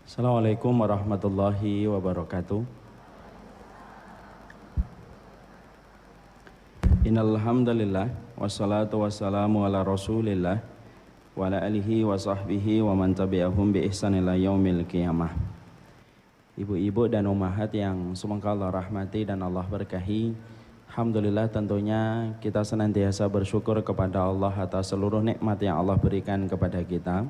Assalamualaikum warahmatullahi wabarakatuh. Innal hamdalillah wassalatu wassalamu ala Rasulillah wa ala alihi wa sahbihi wa man tabi'ahum bi ihsan ila yaumil qiyamah. Ibu-ibu dan ummahat yang semoga Allah rahmati dan Allah berkahi. Alhamdulillah, tentunya kita senantiasa bersyukur kepada Allah atas seluruh nikmat yang Allah berikan kepada kita.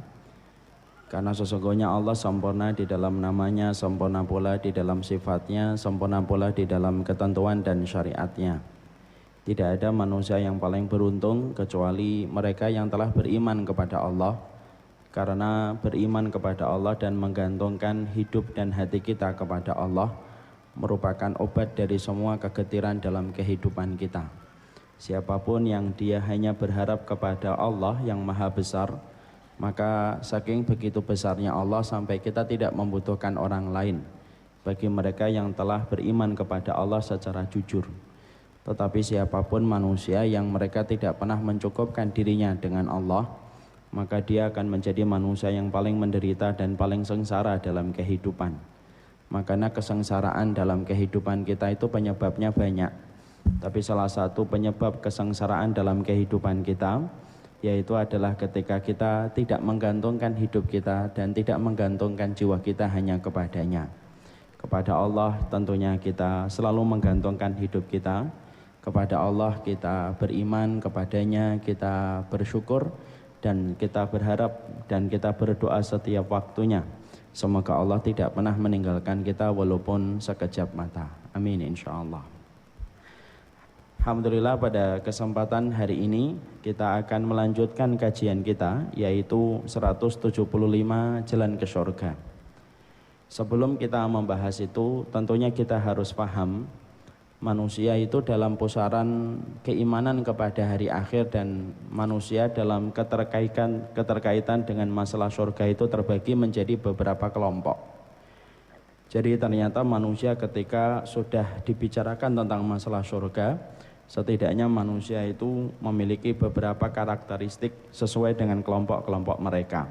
Karena sesungguhnya Allah sempurna di dalam namanya, sempurna pula di dalam sifatnya, sempurna pula di dalam ketentuan dan syariatnya. Tidak ada manusia yang paling beruntung kecuali mereka yang telah beriman kepada Allah. Karena beriman kepada Allah dan menggantungkan hidup dan hati kita kepada Allah merupakan obat dari semua kegetiran dalam kehidupan kita. Siapapun yang dia hanya berharap kepada Allah yang maha besar, maka saking begitu besarnya Allah sampai kita tidak membutuhkan orang lain bagi mereka yang telah beriman kepada Allah secara jujur. Tetapi siapapun manusia yang mereka tidak pernah mencukupkan dirinya dengan Allah, maka dia akan menjadi manusia yang paling menderita dan paling sengsara dalam kehidupan. Makanya kesengsaraan dalam kehidupan kita itu penyebabnya banyak. Tapi salah satu penyebab kesengsaraan dalam kehidupan kita yaitu adalah ketika kita tidak menggantungkan hidup kita dan tidak menggantungkan jiwa kita hanya kepadanya. Kepada Allah tentunya kita selalu menggantungkan hidup kita. Kepada Allah kita beriman, kepadanya kita bersyukur, dan kita berharap dan kita berdoa setiap waktunya. Semoga Allah tidak pernah meninggalkan kita walaupun sekejap mata. Amin insyaallah. Alhamdulillah, pada kesempatan hari ini kita akan melanjutkan kajian kita, yaitu 175 Jalan ke Surga. Sebelum kita membahas itu, tentunya kita harus paham manusia itu dalam pusaran keimanan kepada hari akhir, dan manusia dalam keterkaitan dengan masalah surga itu terbagi menjadi beberapa kelompok. Jadi ternyata manusia ketika sudah dibicarakan tentang masalah surga, setidaknya manusia itu memiliki beberapa karakteristik sesuai dengan kelompok-kelompok mereka.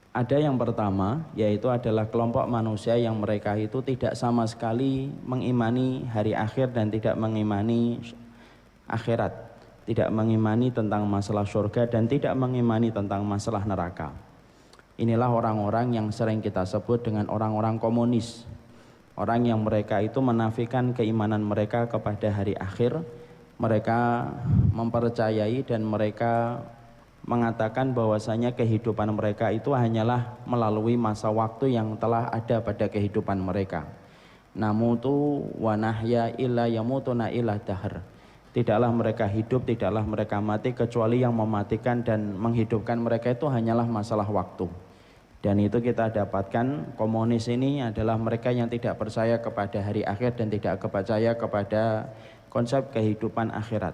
Ada yang pertama, yaitu adalah kelompok manusia yang mereka itu tidak sama sekali mengimani hari akhir dan tidak mengimani akhirat, tidak mengimani tentang masalah surga dan tidak mengimani tentang masalah neraka. Inilah orang-orang yang sering kita sebut dengan orang-orang komunis. Orang yang mereka itu menafikan keimanan mereka kepada hari akhir. Mereka mempercayai dan mereka mengatakan bahwasanya kehidupan mereka itu hanyalah melalui masa waktu yang telah ada pada kehidupan mereka. Namutu wa nahya illa yamutuna illa dahr. Tidaklah mereka hidup, tidaklah mereka mati, kecuali yang mematikan dan menghidupkan mereka itu hanyalah masalah waktu. Dan itu kita dapatkan komunis ini adalah mereka yang tidak percaya kepada hari akhir dan tidak percaya kepada konsep kehidupan akhirat.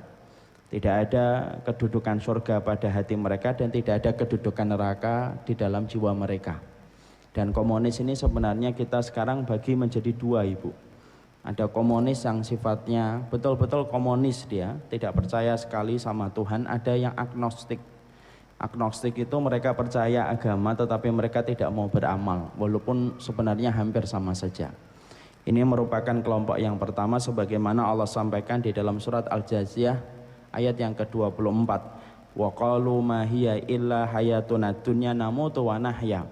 Tidak ada kedudukan surga pada hati mereka dan tidak ada kedudukan neraka di dalam jiwa mereka. Dan komunis ini sebenarnya kita sekarang bagi menjadi dua, Ibu. Ada komunis yang sifatnya betul-betul komunis, dia tidak percaya sekali sama Tuhan. Ada yang agnostik. Agnostik itu mereka percaya agama tetapi mereka tidak mau beramal, walaupun sebenarnya hampir sama saja. Ini merupakan kelompok yang pertama sebagaimana Allah sampaikan di dalam surat Al-Jaziyah ayat yang ke-24. Wa qalu ma hiya illa hayatuna dunya namutu wa nahya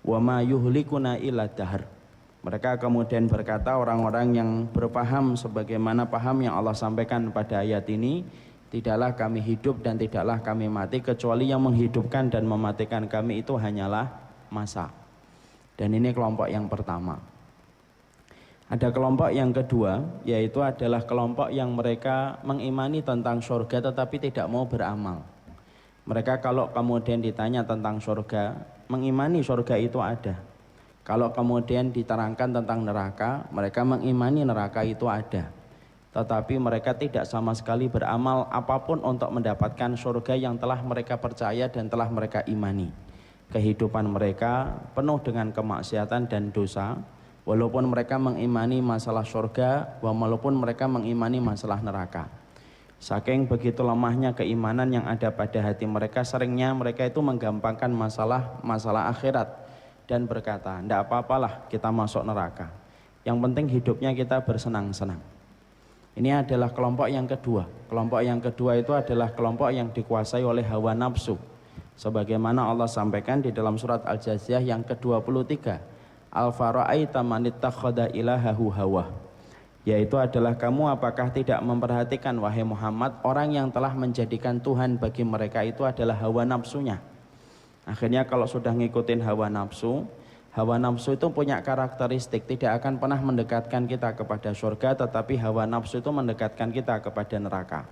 wa ma yuhlikuna illa dahr. Mereka kemudian berkata, orang-orang yang berpaham sebagaimana paham yang Allah sampaikan pada ayat ini, tidaklah kami hidup dan tidaklah kami mati, kecuali yang menghidupkan dan mematikan kami itu hanyalah masa. Dan ini kelompok yang pertama. Ada kelompok yang kedua, yaitu adalah kelompok yang mereka mengimani tentang surga tetapi tidak mau beramal. Mereka kalau kemudian ditanya tentang surga, mengimani surga itu ada. Kalau kemudian diterangkan tentang neraka, mereka mengimani neraka itu ada. Tetapi mereka tidak sama sekali beramal apapun untuk mendapatkan surga yang telah mereka percaya dan telah mereka imani. Kehidupan mereka penuh dengan kemaksiatan dan dosa. Walaupun mereka mengimani masalah surga, walaupun mereka mengimani masalah neraka. Saking begitu lemahnya keimanan yang ada pada hati mereka, seringnya mereka itu menggampangkan masalah akhirat. dan berkata, "Ndak apa-apalah kita masuk neraka. Yang penting hidupnya kita bersenang-senang." Ini adalah kelompok yang kedua. Kelompok yang kedua itu adalah kelompok yang dikuasai oleh hawa nafsu. Sebagaimana Allah sampaikan di dalam surat Al-Jathiyah yang ke-23, "Al-fara'aita man ittakhadha ilahahu hawa." Yaitu adalah, kamu apakah tidak memperhatikan wahai Muhammad, orang yang telah menjadikan Tuhan bagi mereka itu adalah hawa nafsunya. Akhirnya kalau sudah ngikutin hawa nafsu itu punya karakteristik tidak akan pernah mendekatkan kita kepada surga, tetapi hawa nafsu itu mendekatkan kita kepada neraka.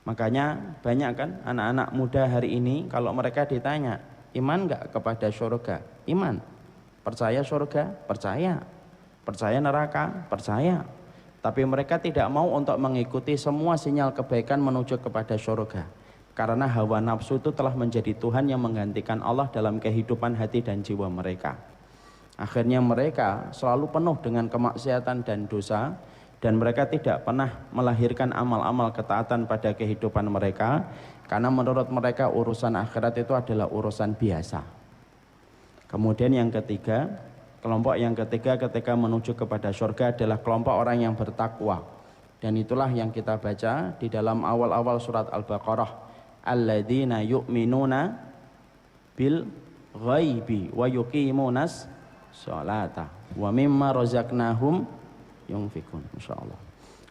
Makanya banyak kan anak-anak muda hari ini kalau mereka ditanya, iman enggak kepada surga? Iman. Percaya surga? Percaya. Percaya neraka? Percaya. Tapi mereka tidak mau untuk mengikuti semua sinyal kebaikan menuju kepada surga. Karena hawa nafsu itu telah menjadi Tuhan yang menggantikan Allah dalam kehidupan hati dan jiwa mereka. Akhirnya mereka selalu penuh dengan kemaksiatan dan dosa, dan mereka tidak pernah melahirkan amal-amal ketaatan pada kehidupan mereka, karena menurut mereka urusan akhirat itu adalah urusan biasa. Kemudian yang ketiga, kelompok yang ketiga ketika menuju kepada surga adalah kelompok orang yang bertakwa. Dan itulah yang kita baca di dalam awal-awal surat Al-Baqarah, "Alladzina yu'minuna bil ghaibi wa yuqimunas sholata wa mimma razaqnahum yunfikun." Insyaallah.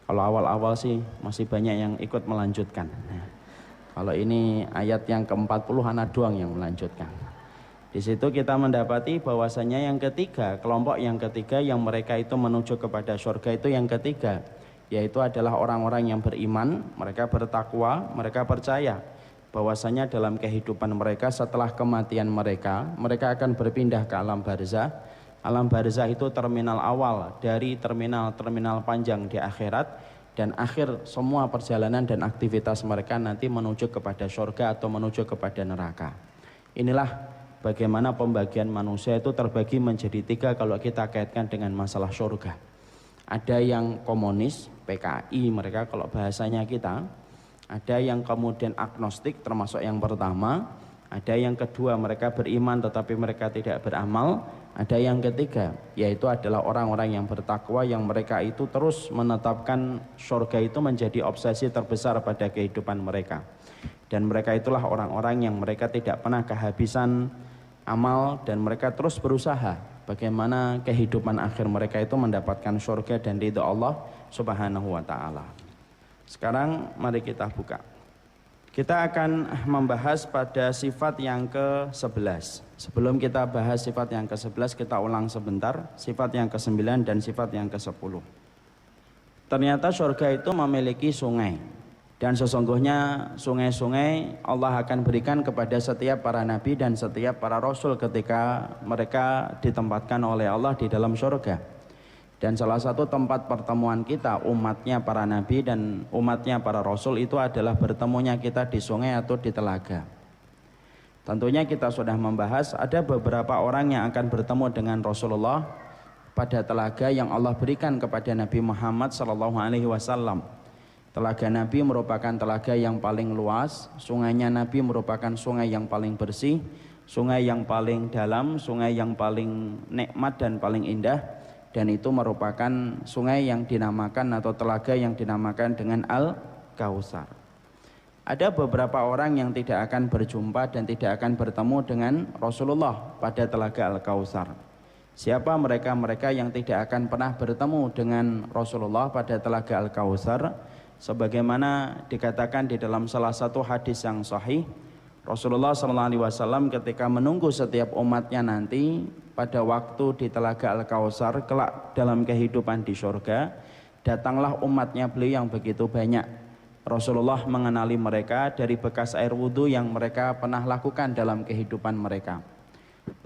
Kalau awal-awal sih masih banyak yang ikut melanjutkan. Nah, kalau ini ayat yang ke-40 anak doang yang melanjutkan. Di situ kita mendapati bahwasanya yang ketiga, kelompok yang ketiga yang mereka itu menuju kepada surga itu yang ketiga, yaitu adalah orang-orang yang beriman, mereka bertakwa, mereka percaya bahwasanya dalam kehidupan mereka setelah kematian mereka akan berpindah ke alam barzah. Alam barzah itu terminal awal dari terminal panjang di akhirat, dan akhir semua perjalanan dan aktivitas mereka nanti menuju kepada surga atau menuju kepada neraka. Inilah bagaimana pembagian manusia itu terbagi menjadi tiga kalau kita kaitkan dengan masalah surga. Ada yang komunis, PKI mereka kalau bahasanya kita. Ada yang kemudian agnostik termasuk yang pertama. Ada yang kedua mereka beriman tetapi mereka tidak beramal. Ada yang ketiga yaitu adalah orang-orang yang bertakwa, yang mereka itu terus menetapkan surga itu menjadi obsesi terbesar pada kehidupan mereka. Dan mereka itulah orang-orang yang mereka tidak pernah kehabisan amal, dan mereka terus berusaha bagaimana kehidupan akhir mereka itu mendapatkan surga dan ridha Allah Subhanahu wa taala. Sekarang mari kita buka. Kita akan membahas pada sifat yang ke-11. Sebelum kita bahas sifat yang ke-11, kita ulang sebentar sifat yang ke-9 dan sifat yang ke-10. Ternyata surga itu memiliki sungai. Dan sesungguhnya sungai-sungai Allah akan berikan kepada setiap para nabi dan setiap para rasul ketika mereka ditempatkan oleh Allah di dalam surga. Dan salah satu tempat pertemuan kita umatnya para nabi dan umatnya para rasul itu adalah bertemunya kita di sungai atau di telaga. Tentunya kita sudah membahas ada beberapa orang yang akan bertemu dengan Rasulullah pada telaga yang Allah berikan kepada Nabi Muhammad SAW. Telaga Nabi merupakan telaga yang paling luas, sungainya Nabi merupakan sungai yang paling bersih, sungai yang paling dalam, sungai yang paling nikmat dan paling indah, dan itu merupakan sungai yang dinamakan atau telaga yang dinamakan dengan Al-Kautsar. Ada beberapa orang yang tidak akan berjumpa dan tidak akan bertemu dengan Rasulullah pada telaga Al-Kautsar. Siapa mereka? Mereka yang tidak akan pernah bertemu dengan Rasulullah pada telaga Al-Kautsar. Sebagaimana dikatakan di dalam salah satu hadis yang sahih, Rasulullah SAW ketika menunggu setiap umatnya nanti pada waktu di telaga Al-Kautsar kelak dalam kehidupan di surga, datanglah umatnya beliau yang begitu banyak. Rasulullah mengenali mereka dari bekas air wudhu yang mereka pernah lakukan dalam kehidupan mereka.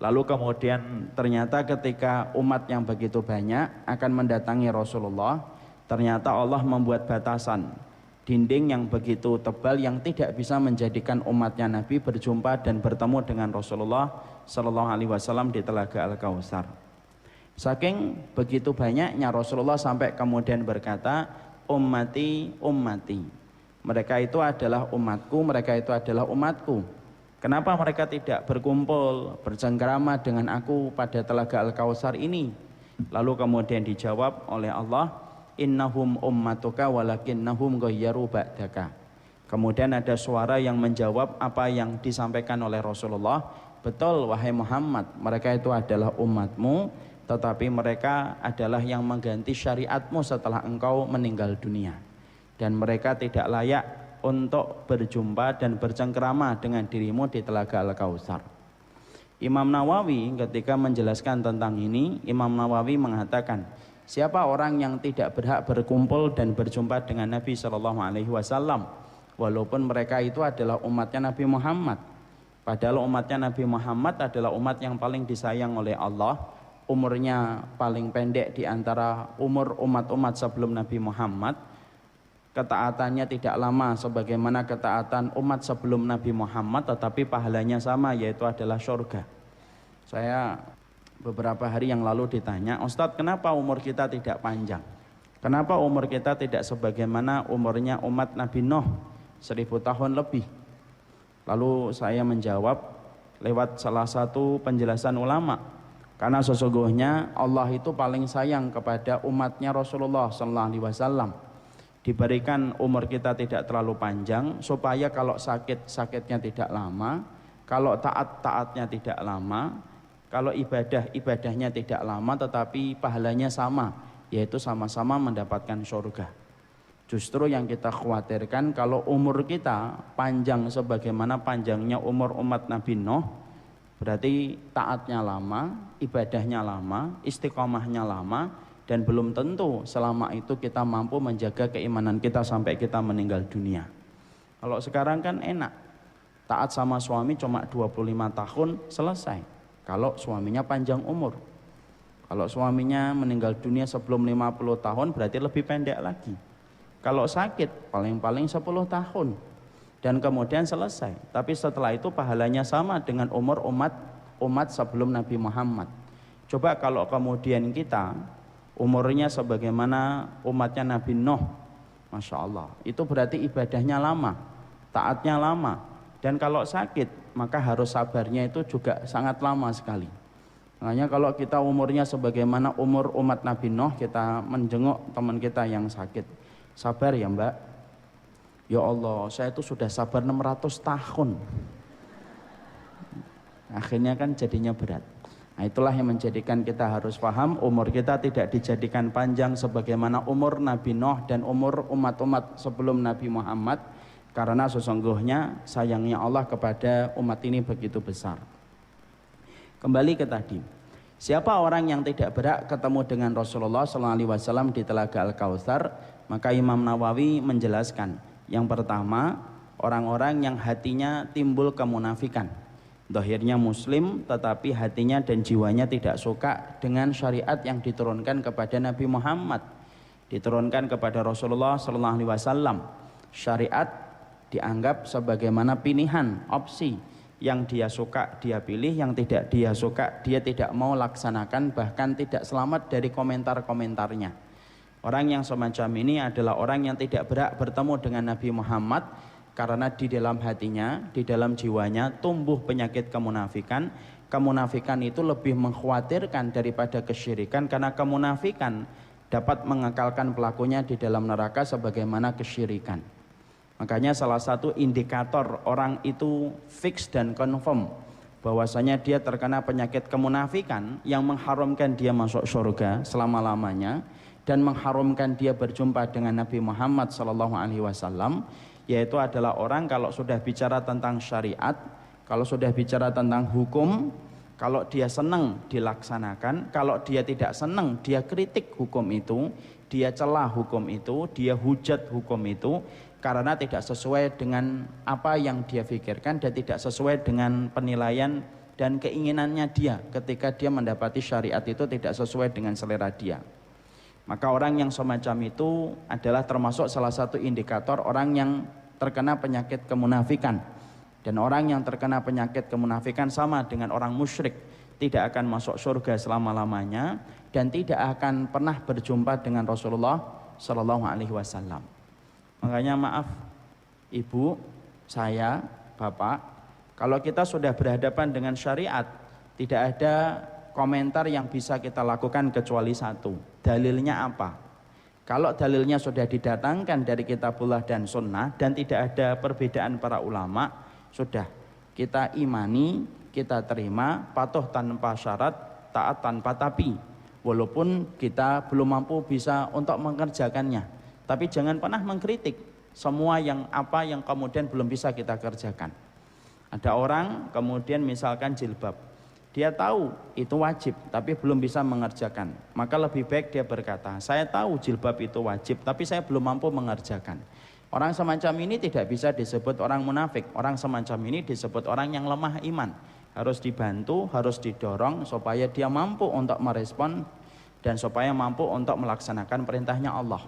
Lalu kemudian ternyata ketika umat yang begitu banyak akan mendatangi Rasulullah, ternyata Allah membuat batasan dinding yang begitu tebal yang tidak bisa menjadikan umatnya Nabi berjumpa dan bertemu dengan Rasulullah SAW di telaga Al-Kautsar. Saking begitu banyaknya Rasulullah sampai kemudian berkata, ummati ummati, mereka itu adalah umatku, mereka itu adalah umatku. Kenapa mereka tidak berkumpul, bercengkrama dengan aku pada telaga Al-Kautsar ini? Lalu kemudian dijawab oleh Allah, innahum ummatuka walakinnahum ghayyaru ba'daka. Kemudian ada suara yang menjawab apa yang disampaikan oleh Rasulullah, betul wahai Muhammad, mereka itu adalah umatmu, tetapi mereka adalah yang mengganti syariatmu setelah engkau meninggal dunia, dan mereka tidak layak untuk berjumpa dan bercengkrama dengan dirimu di telaga Al-Kautsar. Imam Nawawi ketika menjelaskan tentang ini, Imam Nawawi mengatakan, siapa orang yang tidak berhak berkumpul dan berjumpa dengan Nabi Shallallahu Alaihi Wasallam, walaupun mereka itu adalah umatnya Nabi Muhammad, padahal umatnya Nabi Muhammad adalah umat yang paling disayang oleh Allah, umurnya paling pendek di antara umur umat-umat sebelum Nabi Muhammad, ketaatannya tidak lama sebagaimana ketaatan umat sebelum Nabi Muhammad, tetapi pahalanya sama, yaitu adalah surga. Saya beberapa hari yang lalu ditanya, Ustadz, kenapa umur kita tidak panjang? Kenapa umur kita tidak sebagaimana umurnya umat Nabi Nuh, 1000 tahun lebih? Lalu saya menjawab lewat salah satu penjelasan ulama, karena sesungguhnya Allah itu paling sayang kepada umatnya Rasulullah SAW. Diberikan umur kita tidak terlalu panjang supaya kalau sakit-sakitnya tidak lama, kalau taat-taatnya tidak lama, kalau ibadah-ibadahnya tidak lama, tetapi pahalanya sama, yaitu sama-sama mendapatkan surga. Justru yang kita khawatirkan kalau umur kita panjang sebagaimana panjangnya umur umat Nabi Nuh, berarti taatnya lama, ibadahnya lama, istiqomahnya lama, dan belum tentu selama itu kita mampu menjaga keimanan kita sampai kita meninggal dunia. Kalau sekarang kan enak, taat sama suami cuma 25 tahun selesai, kalau suaminya panjang umur. Kalau suaminya meninggal dunia sebelum 50 tahun berarti lebih pendek lagi. Kalau sakit paling-paling 10 tahun dan kemudian selesai. Tapi setelah itu pahalanya sama dengan umur umat sebelum Nabi Muhammad. Coba kalau kemudian kita umurnya sebagaimana umatnya Nabi Nuh, Masya Allah, itu berarti ibadahnya lama, taatnya lama, dan kalau sakit maka harus sabarnya itu juga sangat lama sekali. Makanya kalau kita umurnya sebagaimana umur umat Nabi Nuh, kita menjenguk teman kita yang sakit, sabar ya mbak, ya Allah saya itu sudah sabar 600 tahun, akhirnya kan jadinya berat. Nah, itulah yang menjadikan kita harus paham umur kita tidak dijadikan panjang sebagaimana umur Nabi Nuh dan umur umat-umat sebelum Nabi Muhammad, karena sesungguhnya sayangnya Allah kepada umat ini begitu besar. Kembali ke tadi, siapa orang yang tidak berhak ketemu dengan Rasulullah SAW di telaga Al-Kautsar? Maka Imam Nawawi menjelaskan, yang pertama, orang-orang yang hatinya timbul kemunafikan, zahirnya muslim tetapi hatinya dan jiwanya tidak suka dengan syariat yang diturunkan kepada Nabi Muhammad, diturunkan kepada Rasulullah SAW. Syariat dianggap sebagaimana pilihan, opsi, yang dia suka dia pilih, yang tidak dia suka dia tidak mau laksanakan, bahkan tidak selamat dari komentar-komentarnya. Orang yang semacam ini adalah orang yang tidak berhak bertemu dengan Nabi Muhammad, karena di dalam hatinya, di dalam jiwanya tumbuh penyakit kemunafikan. Kemunafikan itu lebih mengkhawatirkan daripada kesyirikan, karena kemunafikan dapat mengekalkan pelakunya di dalam neraka sebagaimana kesyirikan. Makanya salah satu indikator orang itu fix dan confirm bahwasanya dia terkena penyakit kemunafikan yang mengharamkan dia masuk surga selama-lamanya dan mengharamkan dia berjumpa dengan Nabi Muhammad SAW, yaitu adalah orang kalau sudah bicara tentang syariat, kalau sudah bicara tentang hukum, kalau dia senang dilaksanakan, kalau dia tidak senang dia kritik hukum itu, dia celah hukum itu, dia hujat hukum itu, karena tidak sesuai dengan apa yang dia pikirkan dan tidak sesuai dengan penilaian dan keinginannya dia ketika dia mendapati syariat itu tidak sesuai dengan selera dia. Maka orang yang semacam itu adalah termasuk salah satu indikator orang yang terkena penyakit kemunafikan. Dan orang yang terkena penyakit kemunafikan sama dengan orang musyrik, tidak akan masuk surga selama-lamanya dan tidak akan pernah berjumpa dengan Rasulullah SAW. Makanya maaf ibu, saya, bapak, Kalau kita sudah berhadapan dengan syariat, tidak ada komentar yang bisa kita lakukan kecuali satu. Dalilnya apa? Kalau dalilnya sudah didatangkan dari kitabullah dan sunnah dan tidak ada perbedaan para ulama, sudah kita imani, kita terima, patuh tanpa syarat, taat tanpa tapi. Walaupun kita belum mampu bisa untuk mengerjakannya, tapi jangan pernah mengkritik semua yang kemudian belum bisa kita kerjakan. Ada orang kemudian misalkan jilbab, dia tahu itu wajib tapi belum bisa mengerjakan, maka lebih baik dia berkata, saya tahu jilbab itu wajib tapi saya belum mampu mengerjakan. Orang semacam ini tidak bisa disebut orang munafik. Orang semacam ini disebut orang yang lemah iman. Harus dibantu, harus didorong supaya dia mampu untuk merespon dan supaya mampu untuk melaksanakan perintahnya Allah.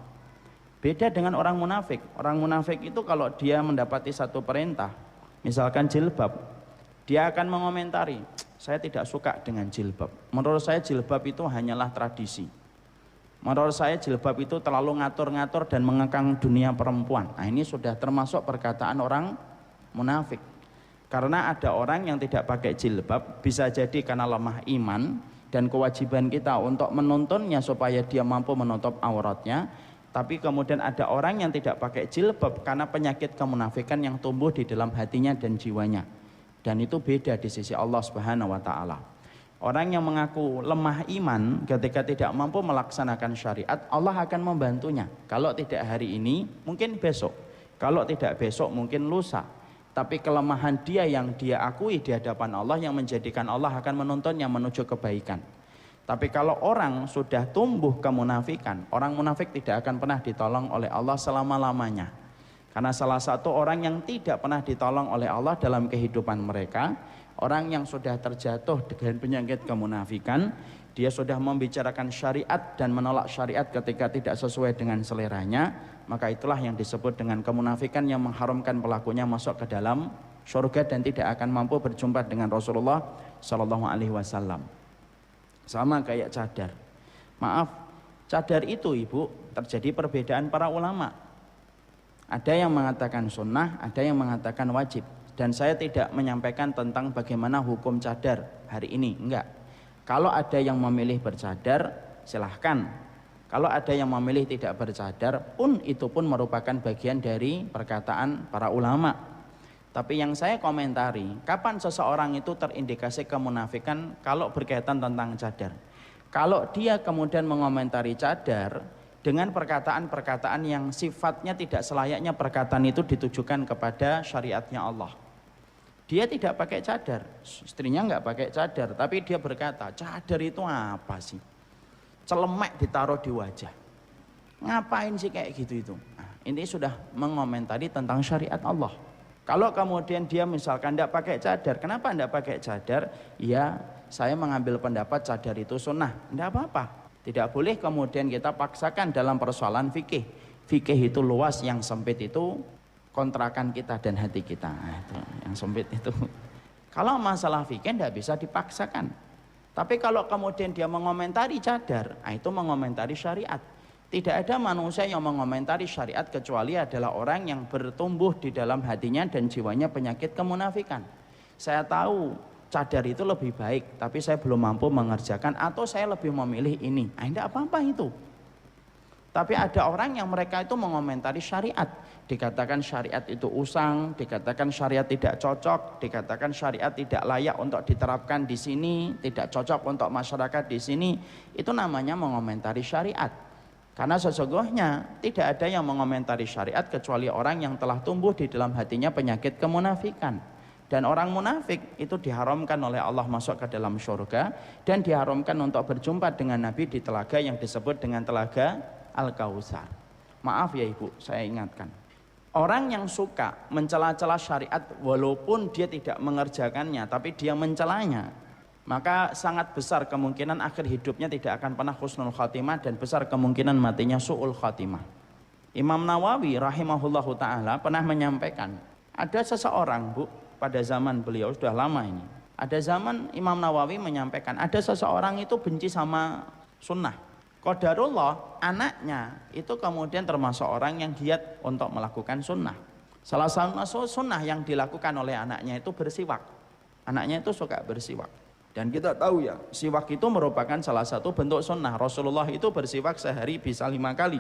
Beda dengan orang munafik. Orang munafik itu kalau dia mendapati satu perintah, misalkan jilbab, dia akan mengomentari, saya tidak suka dengan jilbab. Menurut saya jilbab itu hanyalah tradisi. Menurut saya jilbab itu terlalu ngatur-ngatur dan mengekang dunia perempuan. Nah, ini sudah termasuk perkataan orang munafik. Karena ada orang yang tidak pakai jilbab, bisa jadi karena lemah iman, dan kewajiban kita untuk menuntunnya supaya dia mampu menutup auratnya. Tapi kemudian ada orang yang tidak pakai jilbab karena penyakit kemunafikan yang tumbuh di dalam hatinya dan jiwanya. Dan itu beda di sisi Allah Subhanahu wa taala. Orang yang mengaku lemah iman ketika tidak mampu melaksanakan syariat, Allah akan membantunya. Kalau tidak hari ini, mungkin besok. Kalau tidak besok, mungkin lusa. Tapi kelemahan dia yang dia akui di hadapan Allah yang menjadikan Allah akan menuntunnya menuju kebaikan. Tapi kalau orang sudah tumbuh kemunafikan, orang munafik tidak akan pernah ditolong oleh Allah selama-lamanya. Karena salah satu orang yang tidak pernah ditolong oleh Allah dalam kehidupan mereka, orang yang sudah terjatuh dengan penyakit kemunafikan, dia sudah membicarakan syariat dan menolak syariat ketika tidak sesuai dengan seleranya, maka itulah yang disebut dengan kemunafikan yang mengharamkan pelakunya masuk ke dalam surga dan tidak akan mampu berjumpa dengan Rasulullah Shallallahu Alaihi Wasallam. Sama kayak cadar. Maaf, cadar itu ibu terjadi perbedaan para ulama. Ada yang mengatakan sunnah, ada yang mengatakan wajib. Dan saya tidak menyampaikan tentang bagaimana hukum cadar hari ini, enggak. Kalau ada yang memilih bercadar, silahkan. Kalau ada yang memilih tidak bercadar pun, itu pun merupakan bagian dari perkataan para ulama. Tapi yang saya komentari, kapan seseorang itu terindikasi kemunafikan kalau berkaitan tentang cadar? Kalau dia kemudian mengomentari cadar dengan perkataan-perkataan yang sifatnya tidak selayaknya perkataan itu ditujukan kepada syariatnya Allah. Dia tidak pakai cadar, istrinya nggak pakai cadar, tapi dia berkata, cadar itu apa sih? Celemek ditaruh di wajah. Ngapain sih kayak gitu itu? Nah, ini sudah mengomentari tentang syariat Allah. Kalau kemudian dia misalkan tidak pakai cadar, kenapa tidak pakai cadar? Ya, saya mengambil pendapat cadar itu sunnah, tidak apa-apa. Tidak boleh kemudian kita paksakan dalam persoalan fikih. Fikih itu luas, yang sempit itu kontrakan kita dan hati kita. Nah, itu yang sempit itu. Kalau masalah fikih tidak bisa dipaksakan. Tapi kalau kemudian dia mengomentari cadar, nah itu mengomentari syariat. Tidak ada manusia yang mengomentari syariat kecuali adalah orang yang bertumbuh di dalam hatinya dan jiwanya penyakit kemunafikan. Saya tahu cadar itu lebih baik, tapi saya belum mampu mengerjakan, atau saya lebih memilih ini. Nah, tidak apa-apa itu. Tapi ada orang yang mereka itu mengomentari syariat. Dikatakan syariat itu usang, dikatakan syariat tidak cocok, dikatakan syariat tidak layak untuk diterapkan di sini, tidak cocok untuk masyarakat di sini. Itu namanya mengomentari syariat. Karena sesungguhnya tidak ada yang mengomentari syariat kecuali orang yang telah tumbuh di dalam hatinya penyakit kemunafikan. Dan orang munafik itu diharamkan oleh Allah masuk ke dalam surga dan diharamkan untuk berjumpa dengan Nabi di telaga yang disebut dengan telaga Al-Kautsar. Maaf ya ibu, saya ingatkan. Orang yang suka mencela-cela syariat walaupun dia tidak mengerjakannya, tapi dia mencelanya, maka sangat besar kemungkinan akhir hidupnya tidak akan pernah husnul khatimah dan besar kemungkinan matinya su'ul khatimah. Imam Nawawi rahimahullahu ta'ala pernah menyampaikan, ada seseorang bu, pada zaman beliau sudah lama ini, ada zaman Imam Nawawi menyampaikan ada seseorang itu benci sama sunnah. Qadarullah anaknya itu kemudian termasuk orang yang giat untuk melakukan sunnah. Salah satu sunnah yang dilakukan oleh anaknya itu bersiwak. Anaknya itu suka bersiwak. Dan kita tahu ya, siwak itu merupakan salah satu bentuk sunnah. Rasulullah itu bersiwak sehari bisa 5 kali.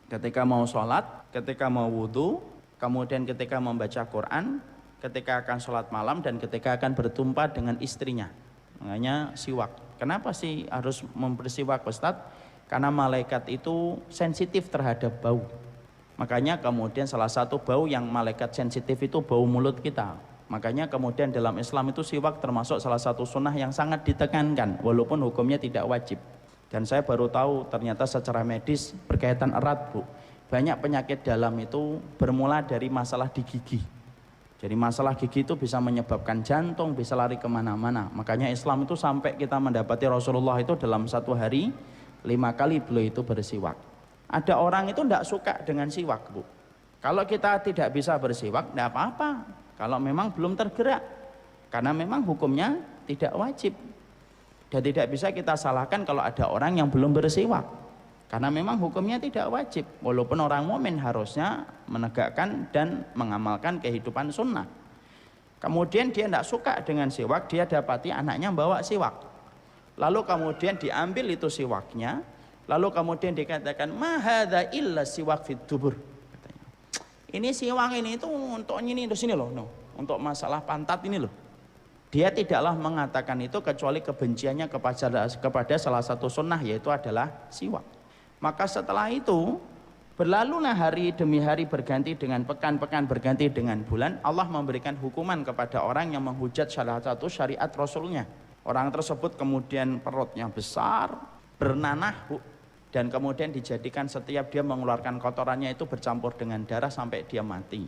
Ketika mau sholat, ketika mau wudhu, kemudian ketika membaca Quran, ketika akan sholat malam, dan ketika akan berjumpa dengan istrinya. Makanya siwak. Kenapa sih harus membersiwak, Ustadz? Karena malaikat itu sensitif terhadap bau. Makanya kemudian salah satu bau yang malaikat sensitif itu bau mulut kita. Makanya kemudian dalam Islam itu siwak termasuk salah satu sunnah yang sangat ditekankan, walaupun hukumnya tidak wajib. Dan saya baru tahu ternyata secara medis berkaitan erat, Bu. Banyak penyakit dalam itu bermula dari masalah di gigi. Jadi masalah gigi itu bisa menyebabkan jantung, bisa lari kemana-mana. Makanya Islam itu sampai kita mendapati Rasulullah itu dalam satu hari 5 kali beliau itu bersiwak. Ada orang itu tidak suka dengan siwak, Bu. Kalau kita tidak bisa bersiwak, tidak apa-apa. Kalau memang belum tergerak, karena memang hukumnya tidak wajib. Dan tidak bisa kita salahkan kalau ada orang yang belum bersiwak, karena memang hukumnya tidak wajib. Walaupun orang mukmin harusnya menegakkan dan mengamalkan kehidupan sunnah. Kemudian dia tidak suka dengan siwak, dia dapati anaknya bawa siwak. Lalu kemudian diambil itu siwaknya, lalu kemudian dikatakan, ma hadza illa siwak fit dubur. Ini siwak ini itu untuk ini di sini loh, untuk masalah pantat ini loh. Dia tidaklah mengatakan itu kecuali kebenciannya kepada salah satu sunnah, yaitu adalah siwak. Maka setelah itu berlalulah hari demi hari, berganti dengan pekan-pekan, berganti dengan bulan. Allah memberikan hukuman kepada orang yang menghujat salah satu syariat Rasulnya. Orang tersebut kemudian perutnya besar, bernanah, dan kemudian dijadikan setiap dia mengeluarkan kotorannya itu bercampur dengan darah sampai dia mati.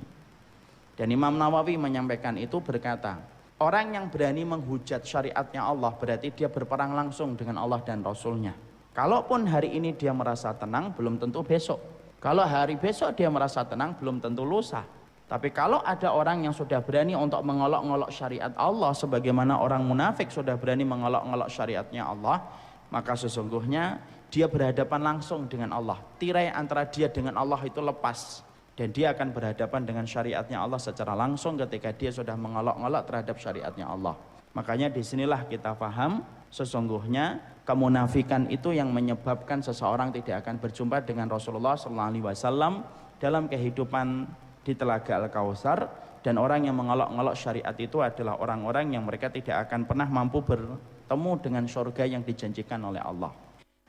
Dan Imam Nawawi menyampaikan itu berkata, orang yang berani menghujat syariatnya Allah berarti dia berperang langsung dengan Allah dan Rasulnya. Kalaupun hari ini dia merasa tenang, belum tentu besok. Kalau hari besok dia merasa tenang, belum tentu lusa. Tapi kalau ada orang yang sudah berani untuk mengolok-ngolok syariat Allah, sebagaimana orang munafik sudah berani mengolok-ngolok syariatnya Allah, maka sesungguhnya dia berhadapan langsung dengan Allah. Tirai antara dia dengan Allah itu lepas, dan dia akan berhadapan dengan syariatnya Allah secara langsung ketika dia sudah mengolok-ngolok terhadap syariatnya Allah. Makanya disinilah kita paham sesungguhnya kemunafikan itu yang menyebabkan seseorang tidak akan berjumpa dengan Rasulullah SAW dalam kehidupan di Telaga Al-Kautsar. Dan orang yang mengolok-ngolok syariat itu adalah orang-orang yang mereka tidak akan pernah mampu bertemu dengan surga yang dijanjikan oleh Allah.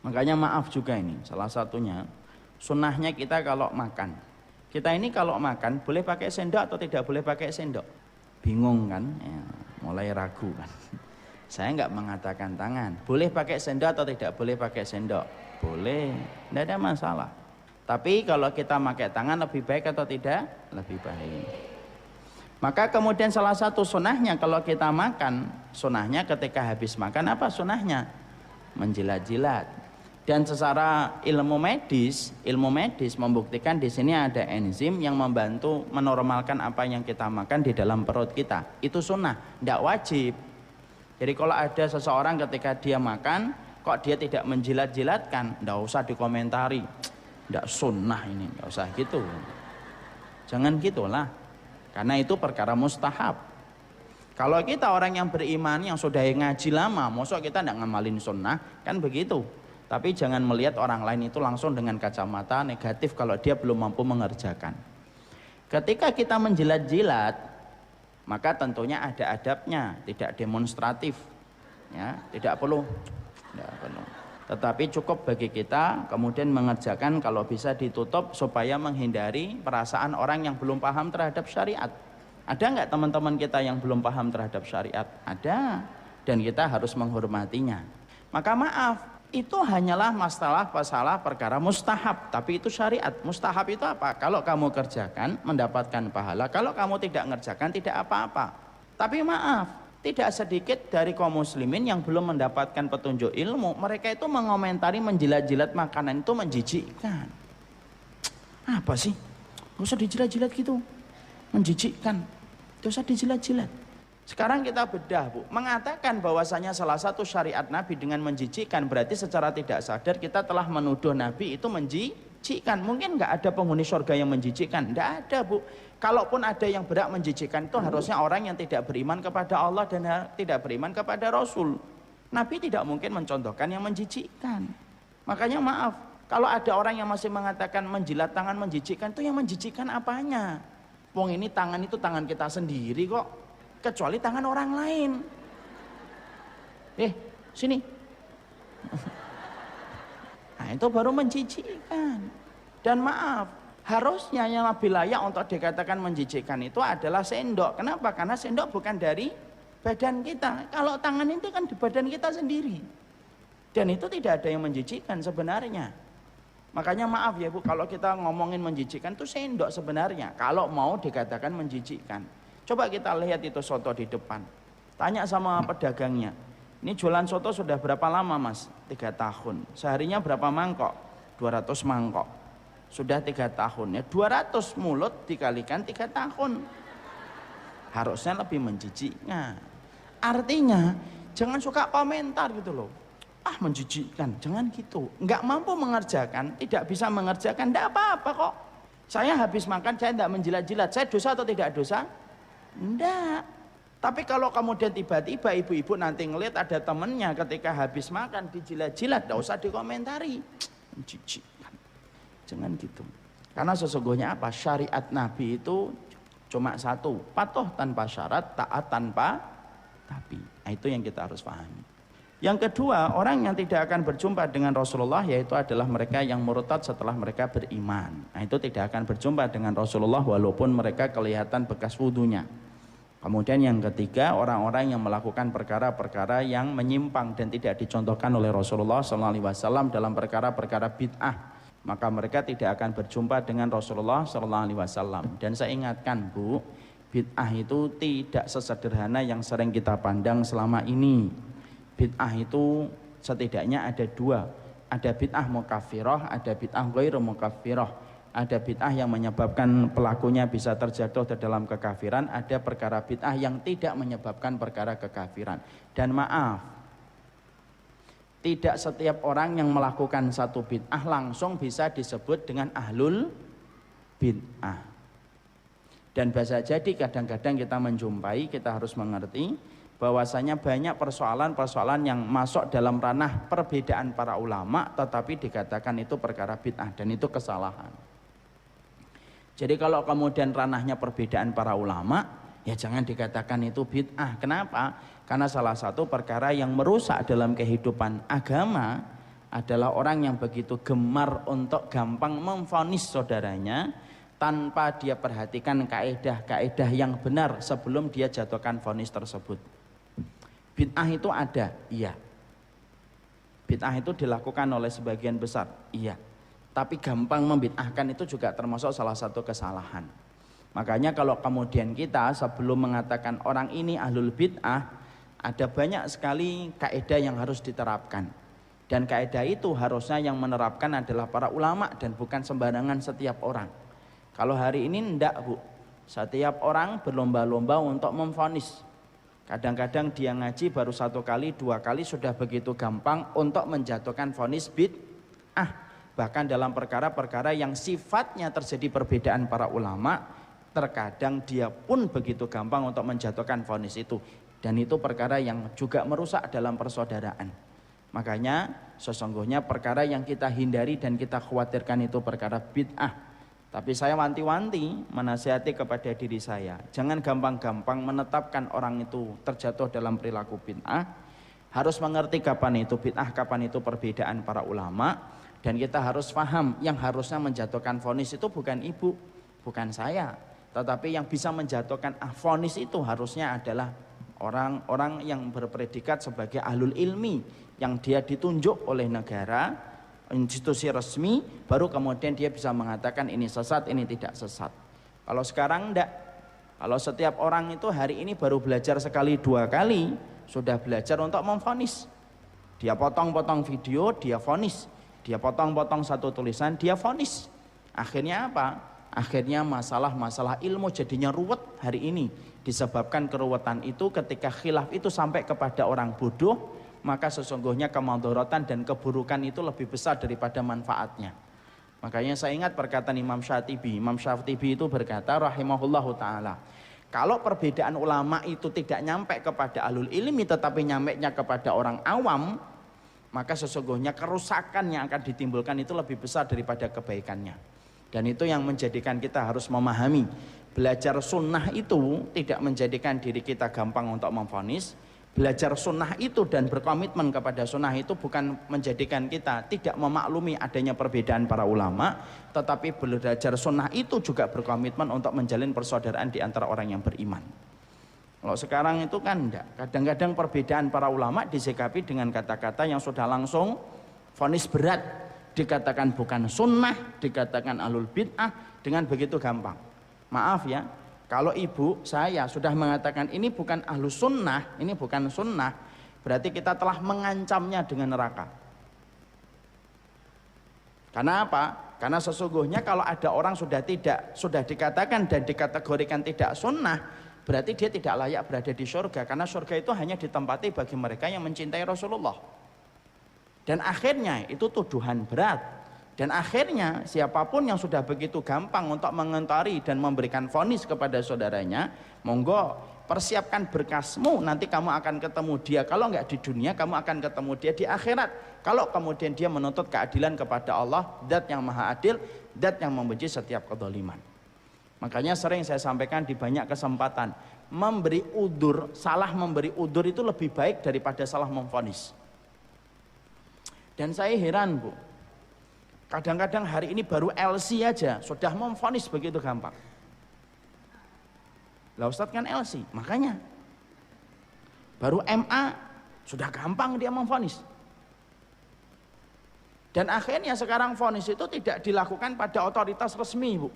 Makanya maaf juga ini salah satunya sunnahnya kita kalau makan. Kita ini kalau makan boleh pakai sendok atau tidak boleh pakai sendok? Bingung kan? Ya, mulai ragu kan. Saya nggak mengatakan tangan. Boleh pakai sendok atau tidak boleh pakai sendok? Boleh, tidak ada masalah. Tapi kalau kita pakai tangan lebih baik atau tidak? Lebih baik. Maka kemudian salah satu sunnahnya kalau kita makan, sunnahnya ketika habis makan apa sunnahnya? Menjilat-jilat. Dan secara ilmu medis membuktikan di sini ada enzim yang membantu menormalkan apa yang kita makan di dalam perut kita. Itu sunnah, tidak wajib. Jadi kalau ada seseorang ketika dia makan, kok dia tidak menjilat-jilatkan, tidak usah dikomentari. Tidak sunnah ini, tidak usah gitu. Jangan gitulah, karena itu perkara mustahab. Kalau kita orang yang beriman, yang sudah ngaji lama, masa kita tidak ngamalin sunnah, kan begitu. Tapi jangan melihat orang lain itu langsung dengan kacamata negatif kalau dia belum mampu mengerjakan. Ketika kita menjilat-jilat, maka tentunya ada adabnya, tidak demonstratif, ya, tidak perlu. Tetapi cukup bagi kita kemudian mengerjakan kalau bisa ditutup supaya menghindari perasaan orang yang belum paham terhadap syariat. Ada nggak teman-teman kita yang belum paham terhadap syariat? Ada, dan kita harus menghormatinya. Maka maaf, itu hanyalah masalah perkara mustahab, tapi itu syariat. Mustahab itu apa? Kalau kamu kerjakan mendapatkan pahala, kalau kamu tidak ngerjakan tidak apa-apa. Tapi maaf, tidak sedikit dari kaum muslimin yang belum mendapatkan petunjuk ilmu, mereka itu mengomentari menjilat-jilat makanan itu menjijikkan. Apa sih? Gak usah dijilat-jilat gitu, menjijikkan. Gak usah dijilat-jilat. Sekarang kita bedah, Bu, mengatakan bahwasanya salah satu syariat Nabi dengan menjijikkan berarti secara tidak sadar kita telah menuduh Nabi itu menjijikkan. menjijikkan. Mungkin nggak ada penghuni surga yang menjijikkan, nggak ada Bu. Kalaupun ada yang berat menjijikkan itu harusnya orang yang tidak beriman kepada Allah dan tidak beriman kepada Rasul. Nabi tidak mungkin mencontohkan yang menjijikkan. Makanya maaf, kalau ada orang yang masih mengatakan menjilat tangan menjijikkan, itu yang menjijikkan apanya? Wong ini tangan itu tangan kita sendiri kok, kecuali tangan orang lain. Sini. Nah itu baru menjijikkan. Dan maaf, harusnya yang lebih layak untuk dikatakan menjijikkan itu adalah sendok. Kenapa? Karena sendok bukan dari badan kita. Kalau tangan itu kan di badan kita sendiri. Dan itu tidak ada yang menjijikkan sebenarnya. Makanya maaf ya Bu, kalau kita ngomongin menjijikkan itu sendok sebenarnya. Kalau mau dikatakan menjijikkan. Coba kita lihat itu soto di depan. Tanya sama pedagangnya. Ini jualan soto sudah berapa lama Mas? 3 tahun. Seharinya berapa mangkok? 200 mangkok. Sudah 3 tahun ya. 200 mulut dikalikan 3 tahun. Harusnya lebih menjijikkan. Artinya jangan suka komentar gitu loh. Menjijikkan, jangan gitu. Nggak mampu mengerjakan, tidak bisa mengerjakan, tidak apa-apa kok. Saya habis makan, saya tidak menjilat-jilat. Saya dosa atau tidak dosa? Enggak. Tapi kalau kemudian tiba-tiba ibu-ibu nanti ngelihat ada temennya ketika habis makan dijilat-jilat, tidak usah dikomentari. Menjijikkan. Jangan gitu. Karena sesungguhnya apa? Syariat Nabi itu cuma satu, patuh tanpa syarat, taat tanpa tapi. Nah, itu yang kita harus pahami. Yang kedua, orang yang tidak akan berjumpa dengan Rasulullah yaitu adalah mereka yang murtad setelah mereka beriman. Nah, itu tidak akan berjumpa dengan Rasulullah walaupun mereka kelihatan bekas wudunya. Kemudian yang ketiga, orang-orang yang melakukan perkara-perkara yang menyimpang dan tidak dicontohkan oleh Rasulullah SAW dalam perkara-perkara bid'ah, maka mereka tidak akan berjumpa dengan Rasulullah SAW. Dan saya ingatkan Bu, bid'ah itu tidak sesederhana yang sering kita pandang selama ini. Bid'ah itu setidaknya ada 2. Ada bid'ah mukaffirah, ada bid'ah ghairu mukaffirah. Ada bid'ah yang menyebabkan pelakunya bisa terjatuh ke dalam kekafiran. Ada perkara bid'ah yang tidak menyebabkan perkara kekafiran. Dan maaf, tidak setiap orang yang melakukan satu bid'ah langsung bisa disebut dengan ahlul bid'ah. Dan bisa jadi kadang-kadang kita menjumpai, kita harus mengerti bahwasanya banyak persoalan-persoalan yang masuk dalam ranah perbedaan para ulama tetapi dikatakan itu perkara bid'ah dan itu kesalahan. Jadi kalau kemudian ranahnya perbedaan para ulama, ya jangan dikatakan itu bid'ah. Kenapa? Karena salah satu perkara yang merusak dalam kehidupan agama adalah orang yang begitu gemar untuk gampang memvonis saudaranya tanpa dia perhatikan kaedah-kaedah yang benar sebelum dia jatuhkan vonis tersebut. Bid'ah itu ada, iya. Bid'ah itu dilakukan oleh sebagian besar, iya. Tapi gampang membid'ahkan itu juga termasuk salah satu kesalahan. Makanya kalau kemudian kita sebelum mengatakan orang ini ahlul bid'ah, ada banyak sekali kaedah yang harus diterapkan. Dan kaedah itu harusnya yang menerapkan adalah para ulama dan bukan sembarangan setiap orang. Kalau hari ini enggak Bu, setiap orang berlomba-lomba untuk memvonis. Kadang-kadang dia ngaji baru 1 kali, 2 kali sudah begitu gampang untuk menjatuhkan vonis bid'ah. Bahkan dalam perkara-perkara yang sifatnya terjadi perbedaan para ulama, terkadang dia pun begitu gampang untuk menjatuhkan vonis itu. Dan itu perkara yang juga merusak dalam persaudaraan. Makanya sesungguhnya perkara yang kita hindari dan kita khawatirkan itu perkara bid'ah. Tapi saya wanti-wanti menasihati kepada diri saya, jangan gampang-gampang menetapkan orang itu terjatuh dalam perilaku bid'ah. Harus mengerti kapan itu bid'ah, kapan itu perbedaan para ulama. Dan kita harus paham yang harusnya menjatuhkan vonis itu bukan ibu, bukan saya. Tetapi yang bisa menjatuhkan vonis itu harusnya adalah orang-orang yang berpredikat sebagai ahlul ilmi, yang dia ditunjuk oleh negara, institusi resmi, baru kemudian dia bisa mengatakan ini sesat, ini tidak sesat. Kalau sekarang enggak. Kalau setiap orang itu hari ini baru belajar sekali 2 kali, sudah belajar untuk memvonis. Dia potong-potong video, dia vonis. Dia potong-potong satu tulisan, dia vonis. Akhirnya apa? Akhirnya masalah-masalah ilmu jadinya ruwet hari ini. Disebabkan keruwetan itu ketika khilaf itu sampai kepada orang bodoh, maka sesungguhnya kemadharatan dan keburukan itu lebih besar daripada manfaatnya. Makanya saya ingat perkataan Imam Syatibi. Imam Syatibi itu berkata rahimahullahu ta'ala, kalau perbedaan ulama itu tidak nyampe kepada ahlul ilmi tetapi nyampainya kepada orang awam, maka sesungguhnya kerusakan yang akan ditimbulkan itu lebih besar daripada kebaikannya. Dan itu yang menjadikan kita harus memahami, belajar sunnah itu tidak menjadikan diri kita gampang untuk memvonis. Belajar sunnah itu dan berkomitmen kepada sunnah itu bukan menjadikan kita tidak memaklumi adanya perbedaan para ulama, tetapi belajar sunnah itu juga berkomitmen untuk menjalin persaudaraan di antara orang yang beriman. Kalau sekarang itu kan enggak, kadang-kadang perbedaan para ulama disikapi dengan kata-kata yang sudah langsung vonis berat, dikatakan bukan sunnah, dikatakan ahlul bid'ah dengan begitu gampang. Maaf ya, kalau ibu saya sudah mengatakan ini bukan ahlus sunnah, ini bukan sunnah, berarti kita telah mengancamnya dengan neraka. Karena apa? Karena sesungguhnya kalau ada orang sudah dikatakan dan dikategorikan tidak sunnah, berarti dia tidak layak berada di surga. Karena surga itu hanya ditempati bagi mereka yang mencintai Rasulullah. Dan akhirnya itu tuduhan berat. Dan akhirnya siapapun yang sudah begitu gampang untuk mengentari dan memberikan vonis kepada saudaranya, monggo persiapkan berkasmu, nanti kamu akan ketemu dia. Kalau enggak di dunia, kamu akan ketemu dia di akhirat. Kalau kemudian dia menuntut keadilan kepada Allah, Zat yang maha adil, Zat yang membenci setiap kezaliman. Makanya sering saya sampaikan di banyak kesempatan, memberi udzur, salah memberi udzur itu lebih baik daripada salah memvonis. Dan saya heran, Bu, kadang-kadang hari ini baru LC aja sudah memvonis begitu gampang. Lah Ustadz kan LC, makanya baru MA sudah gampang dia memvonis. Dan akhirnya sekarang vonis itu tidak dilakukan pada otoritas resmi, Bu.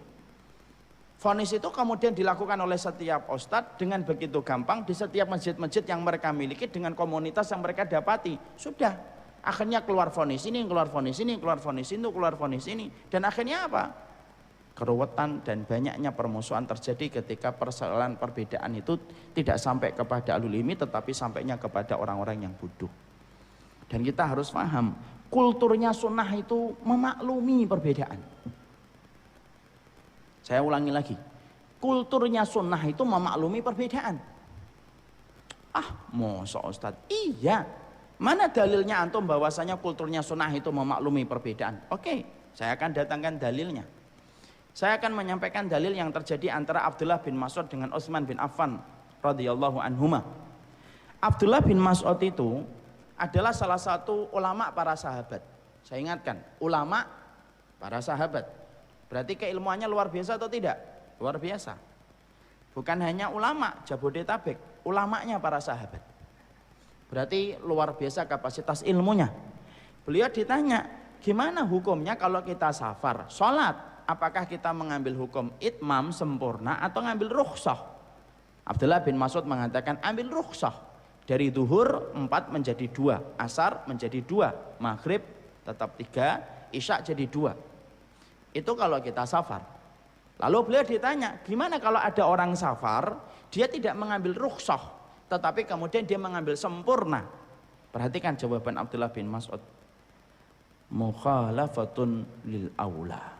Vonis itu kemudian dilakukan oleh setiap ustadz dengan begitu gampang di setiap masjid-masjid yang mereka miliki dengan komunitas yang mereka dapati. Sudah. Akhirnya keluar vonis ini, keluar vonis ini, keluar vonis itu, keluar vonis ini. Dan akhirnya apa? Keruwetan dan banyaknya permusuhan terjadi ketika persoalan perbedaan itu tidak sampai kepada ahlul ilmi tetapi sampainya kepada orang-orang yang bodoh. Dan kita harus paham, kulturnya sunnah itu memaklumi perbedaan. Saya ulangi lagi, kulturnya sunnah itu memaklumi perbedaan. Masa Ustaz? Iya. Mana dalilnya antum bahwasanya kulturnya sunnah itu memaklumi perbedaan? Oke, saya akan datangkan dalilnya. Saya akan menyampaikan dalil yang terjadi antara Abdullah bin Mas'ud dengan Utsman bin Affan radhiyallahu anhuma. Abdullah bin Mas'ud itu adalah salah satu ulama para sahabat. Saya ingatkan, ulama para sahabat. Berarti keilmuannya luar biasa atau tidak? Luar biasa. Bukan hanya ulama Jabodetabek, ulamanya para sahabat. Berarti luar biasa kapasitas ilmunya. Beliau ditanya, gimana hukumnya kalau kita safar sholat, apakah kita mengambil hukum itmam sempurna atau ngambil rukhsah? Abdullah bin Mas'ud mengatakan ambil rukhsah. Dari duhur 4 menjadi 2, asar menjadi 2, maghrib tetap 3, isya jadi 2. Itu kalau kita safar. Lalu beliau ditanya, gimana kalau ada orang safar, dia tidak mengambil rukhsah tetapi kemudian dia mengambil sempurna? Perhatikan jawaban Abdullah bin Mas'ud, mukhalafatun lil aula.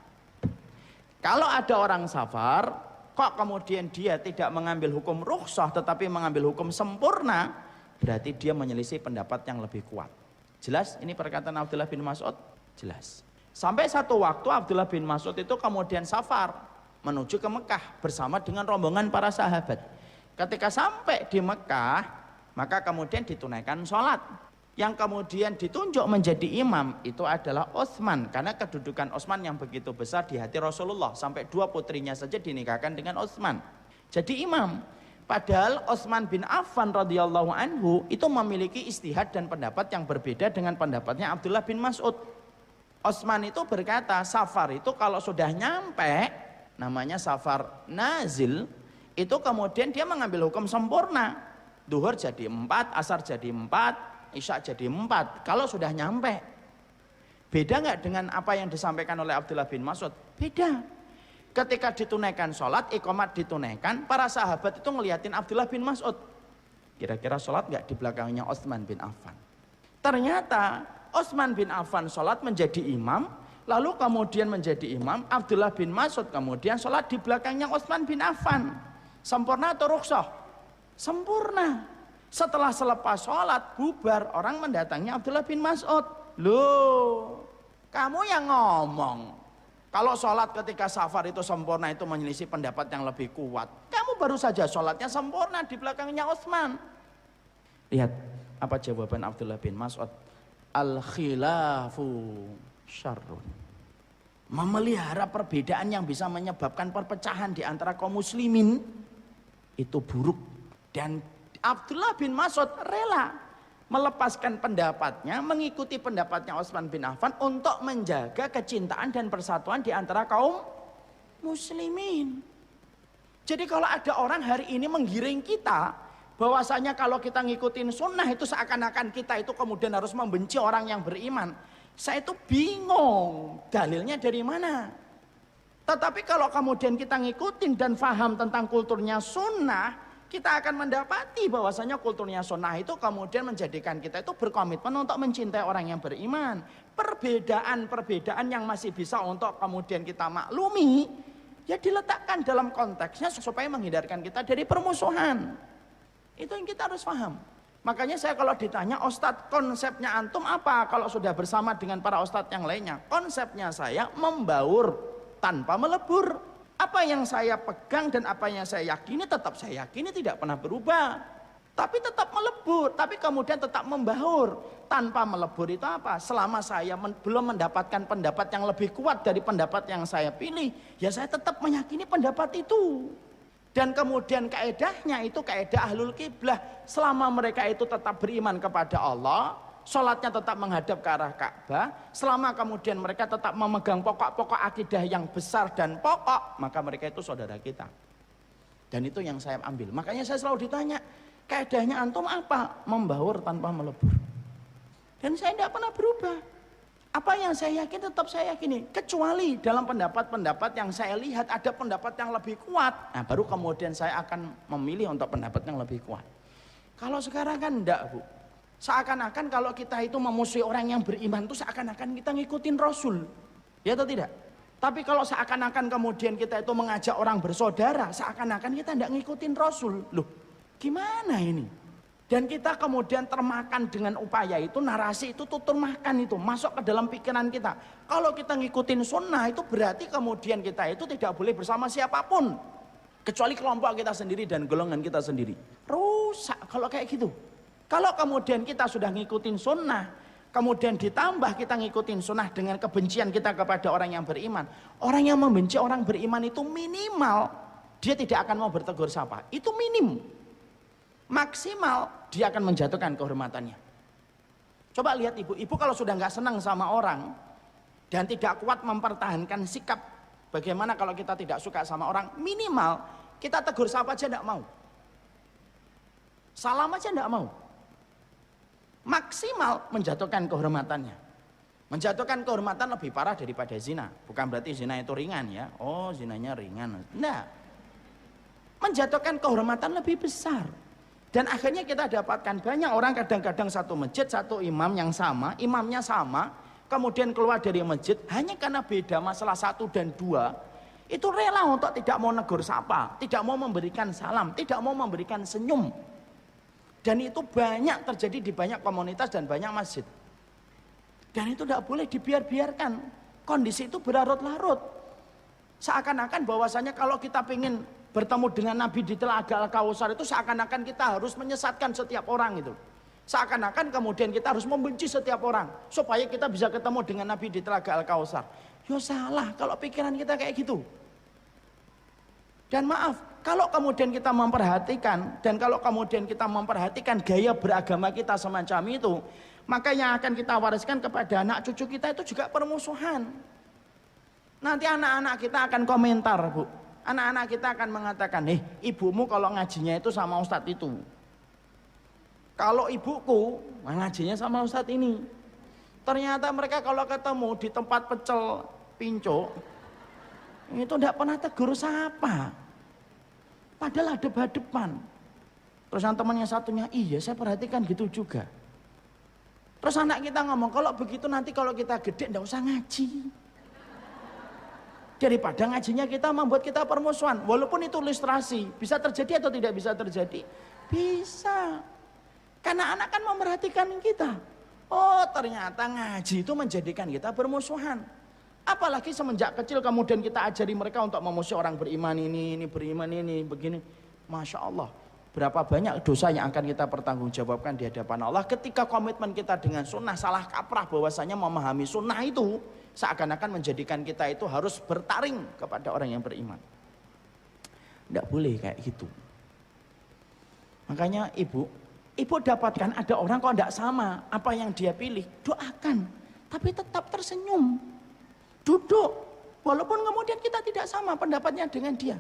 Kalau ada orang safar kok kemudian dia tidak mengambil hukum rukhsah tetapi mengambil hukum sempurna, berarti dia menyelisih pendapat yang lebih kuat. Jelas ini perkataan Abdullah bin Mas'ud? Jelas. Sampai satu waktu Abdullah bin Mas'ud itu kemudian safar menuju ke Mekah bersama dengan rombongan para sahabat. Ketika sampai di Mekah, maka kemudian ditunaikan sholat. Yang kemudian ditunjuk menjadi imam itu adalah Utsman, karena kedudukan Utsman yang begitu besar di hati Rasulullah, sampai 2 putrinya saja dinikahkan dengan Utsman jadi imam. Padahal Utsman bin Affan radhiyallahu anhu itu memiliki ijtihad dan pendapat yang berbeda dengan pendapatnya Abdullah bin Mas'ud. Utsman itu berkata, safar itu kalau sudah nyampe, namanya safar nazil, itu kemudian dia mengambil hukum sempurna. Duhur jadi 4, asar jadi 4, isya jadi 4 kalau sudah nyampe. Beda nggak dengan apa yang disampaikan oleh Abdullah bin Mas'ud? Beda. Ketika ditunaikan sholat, iqamat ditunaikan, para sahabat itu ngeliatin Abdullah bin Mas'ud, kira-kira sholat nggak di belakangnya Utsman bin Affan. Ternyata Utsman bin Affan sholat menjadi imam, lalu kemudian menjadi imam. Abdullah bin Mas'ud kemudian sholat di belakangnya Utsman bin Affan. Sempurna atau rukhsah? Sempurna. Setelah selepas sholat bubar, orang mendatangi Abdullah bin Mas'ud. Loh, kamu yang ngomong kalau sholat ketika safar itu sempurna, itu menyelisih pendapat yang lebih kuat. Kamu baru saja sholatnya sempurna di belakangnya Utsman. Lihat apa jawaban Abdullah bin Mas'ud. Al-khilafu syarrun. Memelihara perbedaan yang bisa menyebabkan perpecahan di antara kaum muslimin itu buruk. Dan Abdullah bin Mas'ud rela melepaskan pendapatnya, mengikuti pendapatnya Utsman bin Affan untuk menjaga kecintaan dan persatuan di antara kaum muslimin. Jadi kalau ada orang hari ini menggiring kita bahwasanya kalau kita ngikutin sunnah itu seakan-akan kita itu kemudian harus membenci orang yang beriman, saya itu bingung dalilnya dari mana. Tetapi kalau kemudian kita ngikutin dan faham tentang kulturnya sunnah, kita akan mendapati bahwasanya kulturnya sunnah itu kemudian menjadikan kita itu berkomitmen untuk mencintai orang yang beriman. Perbedaan-perbedaan yang masih bisa untuk kemudian kita maklumi, ya diletakkan dalam konteksnya supaya menghindarkan kita dari permusuhan. Itu yang kita harus paham. Makanya saya kalau ditanya, Ustadz konsepnya antum apa kalau sudah bersama dengan para ustadz yang lainnya? Konsepnya saya membaur tanpa melebur. Apa yang saya pegang dan apa yang saya yakini tetap saya yakini, tidak pernah berubah. Tapi tetap melebur, tapi kemudian tetap membaur. Tanpa melebur itu apa? Selama saya belum mendapatkan pendapat yang lebih kuat dari pendapat yang saya pilih, ya saya tetap meyakini pendapat itu. Dan kemudian kaedahnya itu kaedah ahlul kiblah. Selama mereka itu tetap beriman kepada Allah, sholatnya tetap menghadap ke arah Ka'bah, selama kemudian mereka tetap memegang pokok-pokok akidah yang besar dan pokok, maka mereka itu saudara kita. Dan itu yang saya ambil. Makanya saya selalu ditanya, kaedahnya antum apa? Membaur tanpa melebur. Dan saya tidak pernah berubah. Apa yang saya yakin tetap saya yakini, kecuali dalam pendapat-pendapat yang saya lihat ada pendapat yang lebih kuat, nah baru kemudian saya akan memilih untuk pendapat yang lebih kuat. Kalau sekarang kan enggak, Bu. Seakan-akan kalau kita itu memusuhi orang yang beriman itu seakan-akan kita ngikutin Rasul. Ya atau tidak? Tapi kalau seakan-akan kemudian kita itu mengajak orang bersaudara, seakan-akan kita tidak ngikutin Rasul. Loh, gimana ini? Dan kita kemudian termakan dengan upaya itu, narasi itu tutur makan itu masuk ke dalam pikiran kita. Kalau kita ngikutin sunnah itu berarti kemudian kita itu tidak boleh bersama siapapun. Kecuali kelompok kita sendiri dan golongan kita sendiri. Rusak kalau kayak gitu. Kalau kemudian kita sudah ngikutin sunnah, kemudian ditambah kita ngikutin sunnah dengan kebencian kita kepada orang yang beriman. Orang yang membenci orang beriman itu minimal dia tidak akan mau bertegur sapa. Itu minim. Maksimal dia akan menjatuhkan kehormatannya. Coba lihat ibu kalau sudah nggak senang sama orang dan tidak kuat mempertahankan sikap, bagaimana kalau kita tidak suka sama orang? Minimal kita tegur sapa aja nggak mau, salam aja nggak mau. Maksimal menjatuhkan kehormatannya. Menjatuhkan kehormatan lebih parah daripada zina. Bukan berarti zina itu ringan ya. Oh zinanya ringan. Nah, menjatuhkan kehormatan lebih besar. Dan akhirnya kita dapatkan banyak orang kadang-kadang satu masjid, satu imam yang sama, imamnya sama, kemudian keluar dari masjid hanya karena beda masalah 1 dan 2, itu rela untuk tidak mau negur sapa, tidak mau memberikan salam, tidak mau memberikan senyum. Dan itu banyak terjadi di banyak komunitas dan banyak masjid. Dan itu tidak boleh dibiarkan. Kondisi itu berlarut-larut. Seakan-akan bahwasanya kalau kita ingin bertemu dengan Nabi di Telaga Al-Kautsar itu seakan-akan kita harus menyesatkan setiap orang itu. Seakan-akan kemudian kita harus membenci setiap orang supaya kita bisa ketemu dengan Nabi di Telaga Al-Kautsar. Ya salah kalau pikiran kita kayak gitu. Dan maaf, kalau kemudian kita memperhatikan dan kalau kemudian kita memperhatikan gaya beragama kita semacam itu, maka yang akan kita wariskan kepada anak cucu kita itu juga permusuhan. Nanti anak-anak kita akan komentar, Bu. Anak-anak kita akan mengatakan, ibumu kalau ngajinya itu sama ustadz itu. Kalau ibuku ngajinya sama ustadz ini. Ternyata mereka kalau ketemu di tempat pecel pinco, itu tidak pernah tegur sapa. Padahal ada depan. Terus yang temannya satunya, iya saya perhatikan gitu juga. Terus anak kita ngomong, kalau begitu nanti kalau kita gede tidak usah ngaji. daripada ngajinya kita membuat kita permusuhan. Walaupun itu ilustrasi, bisa terjadi atau tidak bisa terjadi? Bisa. Karena anak kan memperhatikan kita. Oh, ternyata ngaji itu menjadikan kita bermusuhan. Apalagi semenjak kecil kemudian kita ajari mereka untuk memusuhi orang beriman ini beriman ini, begini. Masya Allah. Berapa banyak dosa yang akan kita pertanggungjawabkan di hadapan Allah ketika komitmen kita dengan sunnah salah kaprah, bahwasanya memahami sunnah itu seakan-akan menjadikan kita itu harus bertaring kepada orang yang beriman. Tidak boleh kayak gitu. Makanya ibu dapatkan ada orang kok tidak sama apa yang dia pilih, doakan, tapi tetap tersenyum, duduk, walaupun kemudian kita tidak sama pendapatnya dengan dia.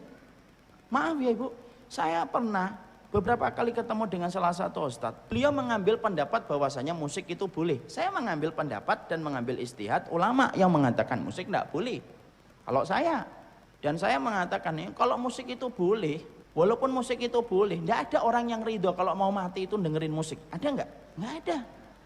Maaf ya ibu, saya pernah beberapa kali ketemu dengan salah satu ustadz. Beliau mengambil pendapat bahwasanya musik itu boleh. Saya mengambil pendapat dan mengambil istihad ulama yang mengatakan musik tidak boleh. Kalau saya, dan saya mengatakan kalau musik itu boleh, walaupun musik itu boleh, tidak ada orang yang ridho kalau mau mati itu dengerin musik. Ada nggak? Nggak ada.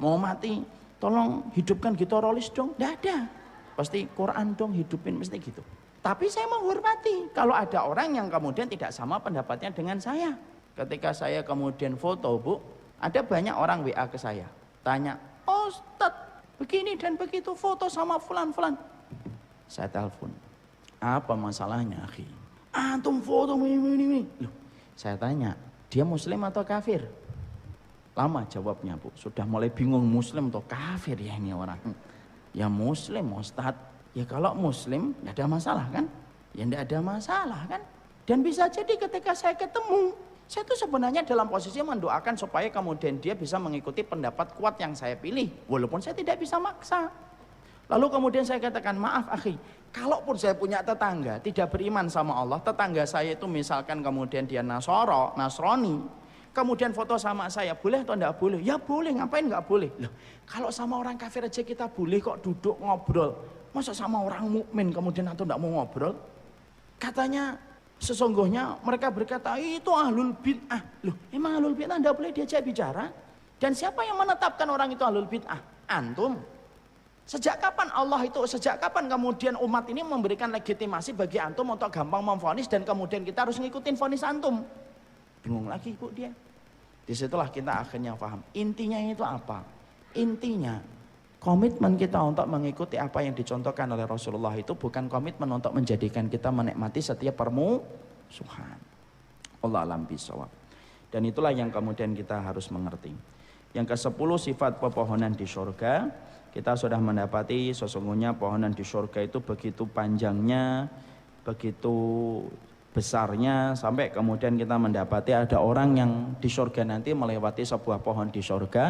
Mau mati, tolong hidupkan gitarolis dong. Tidak ada. Pasti Quran dong hidupin, mesti gitu. Tapi saya menghormati kalau ada orang yang kemudian tidak sama pendapatnya dengan saya. Ketika saya kemudian foto bu, ada banyak orang WA ke saya, tanya, oh Ustadz begini dan begitu foto sama fulan-fulan. Saya telepon, apa masalahnya akhi? Antum foto ini. Loh, saya tanya, dia muslim atau kafir? Lama jawabnya bu, sudah mulai bingung muslim atau kafir ya ini orang. Ya muslim Ustadz, ya kalau muslim gak ada masalah kan? Ya gak ada masalah kan? Dan bisa jadi ketika saya ketemu, saya tuh sebenarnya dalam posisi mendoakan supaya kemudian dia bisa mengikuti pendapat kuat yang saya pilih. Walaupun saya tidak bisa maksa. Lalu kemudian saya katakan, maaf akhi, kalaupun saya punya tetangga tidak beriman sama Allah, tetangga saya itu misalkan kemudian dia Nasrani, kemudian foto sama saya, boleh atau enggak boleh? Ya boleh, ngapain enggak boleh? Loh, kalau sama orang kafir aja kita boleh kok duduk ngobrol. Masa sama orang mukmin kemudian atau enggak mau ngobrol? Katanya, sesungguhnya mereka berkata itu ahlul bid'ah. Loh, emang ahlul bid'ah tidak boleh diajak bicara? Dan siapa yang menetapkan orang itu ahlul bid'ah? Antum. Sejak kapan sejak kapan kemudian umat ini memberikan legitimasi bagi antum untuk gampang memvonis dan kemudian kita harus ngikutin vonis antum? Bingung lagi ibu dia. Disitulah kita akhirnya paham. Intinya itu apa? Intinya komitmen kita untuk mengikuti apa yang dicontohkan oleh Rasulullah itu bukan komitmen untuk menjadikan kita menikmati setiap permusuhan. Allah alam bisawab. Dan itulah yang kemudian kita harus mengerti. Yang ke-10 sifat pepohonan di surga. Kita sudah mendapati sesungguhnya pohonan di surga itu begitu panjangnya, begitu besarnya, sampai kemudian kita mendapati ada orang yang di surga nanti melewati sebuah pohon di surga,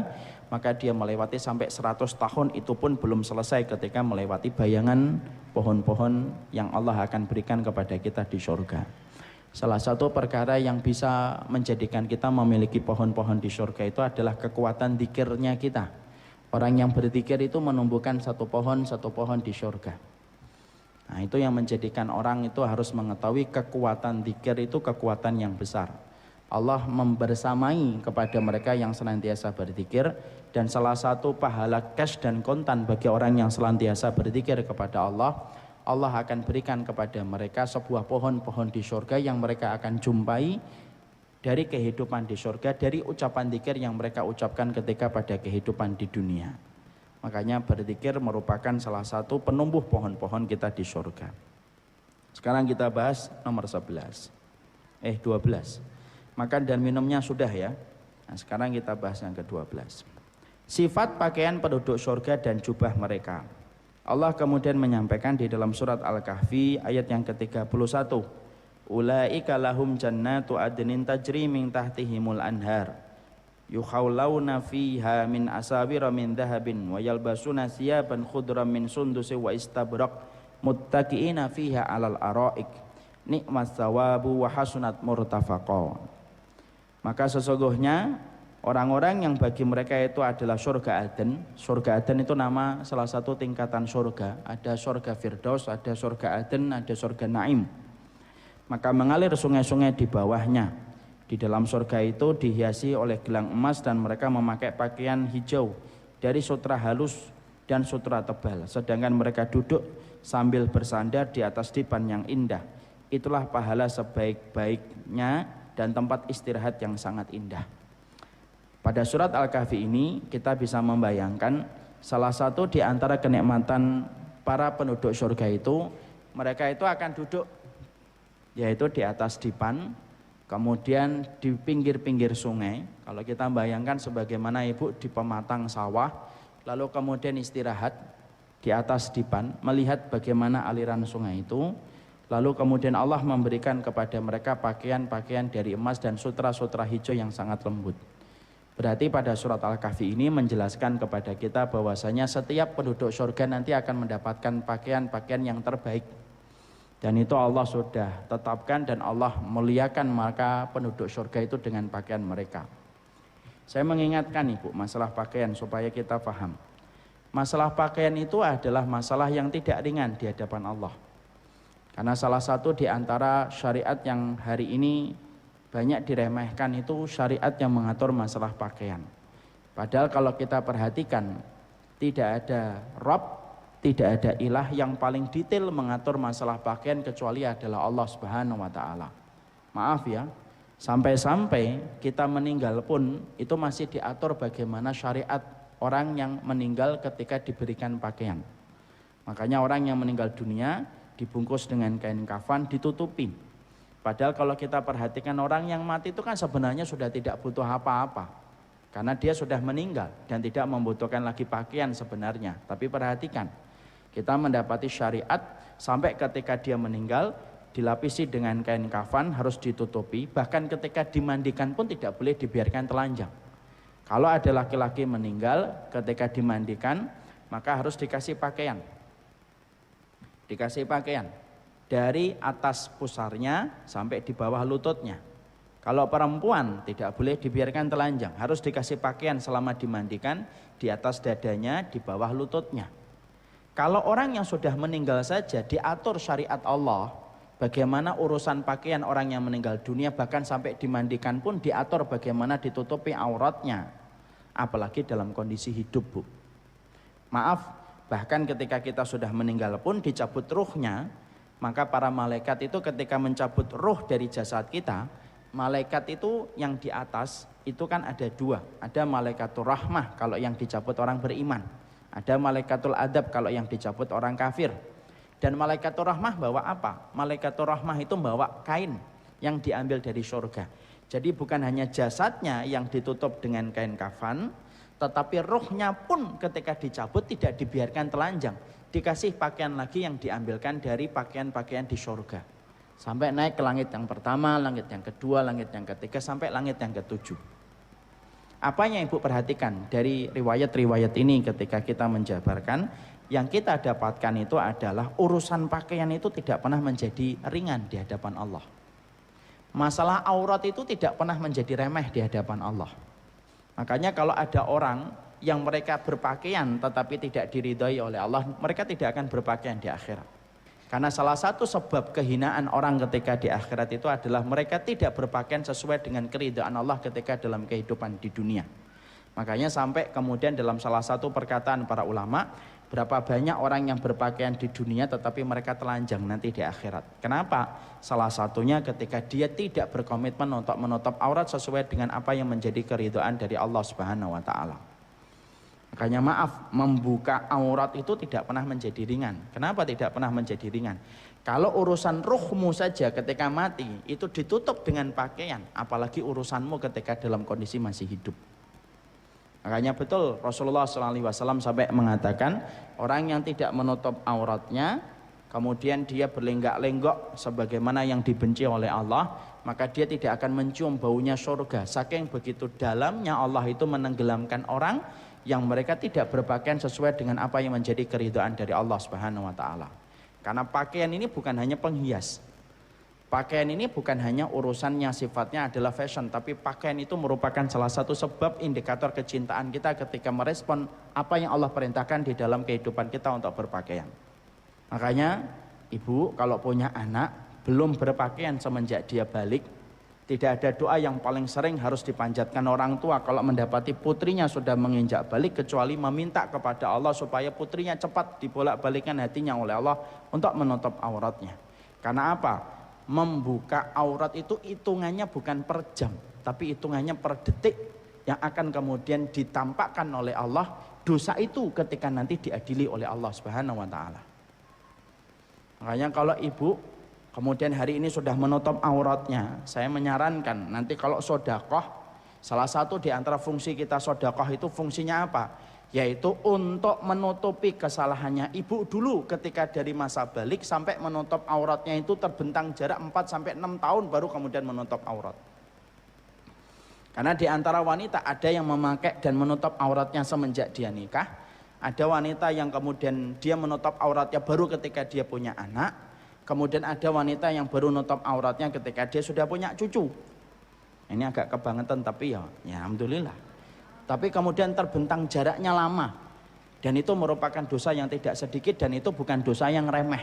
maka dia melewati sampai 100 tahun itu pun belum selesai ketika melewati bayangan pohon-pohon yang Allah akan berikan kepada kita di surga. Salah satu perkara yang bisa menjadikan kita memiliki pohon-pohon di surga itu adalah kekuatan dzikirnya kita. Orang yang berzikir itu menumbuhkan satu pohon di surga. Nah, itu yang menjadikan orang itu harus mengetahui kekuatan dzikir itu kekuatan yang besar. Allah membersamai kepada mereka yang senantiasa berzikir, dan salah satu pahala cash dan kontan bagi orang yang senantiasa berzikir kepada Allah, Allah akan berikan kepada mereka sebuah pohon-pohon di surga yang mereka akan jumpai dari kehidupan di surga, dari ucapan dzikir yang mereka ucapkan ketika pada kehidupan di dunia. Makanya berzikir merupakan salah satu penumbuh pohon-pohon kita di surga. Sekarang kita bahas nomor 12. 12. Makan dan minumnya sudah ya. Nah, sekarang kita bahas yang ke-12. Sifat pakaian penduduk surga dan jubah mereka. Allah kemudian menyampaikan di dalam surat Al-Kahfi ayat yang ke-31. Ulaika lahum jannatu adnin tajri min tahtihimul anhar yukhawlawna fiha min asawira min dhahabin wa yalbasuna siyaban khudran min sundusi wa istabraq muttaqiina fiha alal araik nikmat thawabu wa hasunat murtafaqa. Maka sesungguhnya orang-orang yang bagi mereka itu adalah surga Aden. Surga Aden itu nama salah satu tingkatan surga. Ada surga Firdaus, ada surga Aden, ada surga Naim. Maka mengalir sungai-sungai di bawahnya. Di dalam surga itu dihiasi oleh gelang emas dan mereka memakai pakaian hijau dari sutra halus dan sutra tebal, sedangkan mereka duduk sambil bersandar di atas dipan yang indah. Itulah pahala sebaik-baiknya dan tempat istirahat yang sangat indah. Pada surat Al-Kahfi ini kita bisa membayangkan salah satu di antara kenikmatan para penduduk surga itu, mereka itu akan duduk yaitu di atas dipan, kemudian di pinggir-pinggir sungai. Kalau kita bayangkan sebagaimana ibu di pematang sawah, lalu kemudian istirahat di atas dipan, melihat bagaimana aliran sungai itu, lalu kemudian Allah memberikan kepada mereka pakaian-pakaian dari emas dan sutra-sutra hijau yang sangat lembut. Berarti pada surat Al-Kahfi ini menjelaskan kepada kita bahwasanya setiap penduduk surga nanti akan mendapatkan pakaian-pakaian yang terbaik. Dan itu Allah sudah tetapkan dan Allah muliakan maka penduduk surga itu dengan pakaian mereka. Saya mengingatkan ibu masalah pakaian supaya kita paham. Masalah pakaian itu adalah masalah yang tidak ringan di hadapan Allah. Karena salah satu di antara syariat yang hari ini banyak diremehkan itu syariat yang mengatur masalah pakaian. Padahal kalau kita perhatikan, tidak ada Rabb, tidak ada ilah yang paling detail mengatur masalah pakaian kecuali adalah Allah Subhanahu wa Ta'ala. Maaf ya, sampai-sampai kita meninggal pun itu masih diatur bagaimana syariat orang yang meninggal ketika diberikan pakaian. Makanya orang yang meninggal dunia dibungkus dengan kain kafan, ditutupi. Padahal kalau kita perhatikan orang yang mati itu kan sebenarnya sudah tidak butuh apa-apa, karena dia sudah meninggal dan tidak membutuhkan lagi pakaian sebenarnya. Tapi perhatikan, kita mendapati syariat sampai ketika dia meninggal dilapisi dengan kain kafan, harus ditutupi. Bahkan ketika dimandikan pun tidak boleh dibiarkan telanjang. Kalau ada laki-laki meninggal ketika dimandikan, maka harus dikasih pakaian. Dikasih pakaian dari atas pusarnya sampai di bawah lututnya. Kalau perempuan tidak boleh dibiarkan telanjang, harus dikasih pakaian selama dimandikan di atas dadanya, di bawah lututnya. Kalau orang yang sudah meninggal saja diatur syariat Allah, bagaimana urusan pakaian orang yang meninggal dunia, bahkan sampai dimandikan pun diatur bagaimana ditutupi auratnya, apalagi dalam kondisi hidup, Bu. Maaf, bahkan ketika kita sudah meninggal pun dicabut ruhnya, maka para malaikat itu ketika mencabut ruh dari jasad kita, malaikat itu yang di atas itu kan ada dua. Ada malaikatul rahmah kalau yang dicabut orang beriman, ada malaikatul adab kalau yang dicabut orang kafir. Dan malaikatul rahmah bawa apa? Malaikatul rahmah itu bawa kain yang diambil dari surga. Jadi bukan hanya jasadnya yang ditutup dengan kain kafan, tetapi ruhnya pun ketika dicabut tidak dibiarkan telanjang, dikasih pakaian lagi yang diambilkan dari pakaian-pakaian di surga, sampai naik ke langit yang pertama, langit yang kedua, langit yang ketiga, sampai langit yang ketujuh. Apa yang ibu perhatikan dari riwayat-riwayat ini ketika kita menjabarkan, yang kita dapatkan itu adalah urusan pakaian itu tidak pernah menjadi ringan di hadapan Allah. Masalah aurat itu tidak pernah menjadi remeh di hadapan Allah. Makanya kalau ada orang yang mereka berpakaian tetapi tidak diridhai oleh Allah, mereka tidak akan berpakaian di akhirat. Karena salah satu sebab kehinaan orang ketika di akhirat itu adalah mereka tidak berpakaian sesuai dengan keridhaan Allah ketika dalam kehidupan di dunia. Makanya sampai kemudian dalam salah satu perkataan para ulama, berapa banyak orang yang berpakaian di dunia tetapi mereka telanjang nanti di akhirat. Kenapa? Salah satunya ketika dia tidak berkomitmen untuk menutup aurat sesuai dengan apa yang menjadi keridhaan dari Allah Subhanahu wa Ta'ala. Makanya maaf, membuka aurat itu tidak pernah menjadi ringan. Kenapa tidak pernah menjadi ringan? Kalau urusan ruhmu saja ketika mati itu ditutup dengan pakaian, apalagi urusanmu ketika dalam kondisi masih hidup. Makanya betul Rasulullah SAW sampai mengatakan, orang yang tidak menutup auratnya kemudian dia berlenggak-lenggok sebagaimana yang dibenci oleh Allah, maka dia tidak akan mencium baunya surga. Saking begitu dalamnya Allah itu menenggelamkan orang yang mereka tidak berpakaian sesuai dengan apa yang menjadi keridhaan dari Allah Subhanahu wa Ta'ala. Karena pakaian ini bukan hanya penghias, pakaian ini bukan hanya urusannya sifatnya adalah fashion, tapi pakaian itu merupakan salah satu sebab indikator kecintaan kita ketika merespon apa yang Allah perintahkan di dalam kehidupan kita untuk berpakaian. Makanya ibu kalau punya anak belum berpakaian semenjak dia balik, Tidak ada doa yang paling sering harus dipanjatkan orang tua kalau mendapati putrinya sudah menginjak balik, kecuali meminta kepada Allah supaya putrinya cepat dibolak-balikan hatinya oleh Allah untuk menutup auratnya. Karena apa? Membuka aurat itu hitungannya bukan per jam, tapi hitungannya per detik, yang akan kemudian ditampakkan oleh Allah dosa itu ketika nanti diadili oleh Allah Subhanahu wa taala. Makanya kalau ibu kemudian hari ini sudah menutup auratnya, saya menyarankan nanti kalau sodakoh, salah satu di antara fungsi kita sodakoh itu fungsinya apa? Yaitu untuk menutupi kesalahannya ibu dulu ketika dari masa balik sampai menutup auratnya itu terbentang jarak 4-6 tahun baru kemudian menutup aurat. Karena di antara wanita ada yang memakai dan menutup auratnya semenjak dia nikah, ada wanita yang kemudian dia menutup auratnya baru ketika dia punya anak, kemudian ada wanita yang baru nutup auratnya ketika dia sudah punya cucu. Ini agak kebangetan tapi ya alhamdulillah. Tapi kemudian terbentang jaraknya lama. Dan itu merupakan dosa yang tidak sedikit, dan itu bukan dosa yang remeh.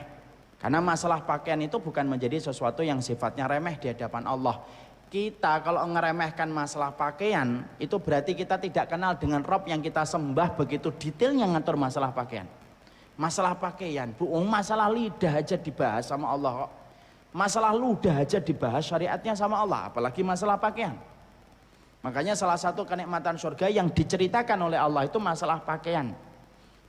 Karena masalah pakaian itu bukan menjadi sesuatu yang sifatnya remeh di hadapan Allah. Kita kalau ngeremehkan masalah pakaian, itu berarti kita tidak kenal dengan Rob yang kita sembah begitu detailnya ngatur masalah pakaian. Masalah pakaian, masalah lidah aja dibahas sama Allah kok. Masalah ludah aja dibahas syariatnya sama Allah, apalagi masalah pakaian. Makanya salah satu kenikmatan surga yang diceritakan oleh Allah itu masalah pakaian.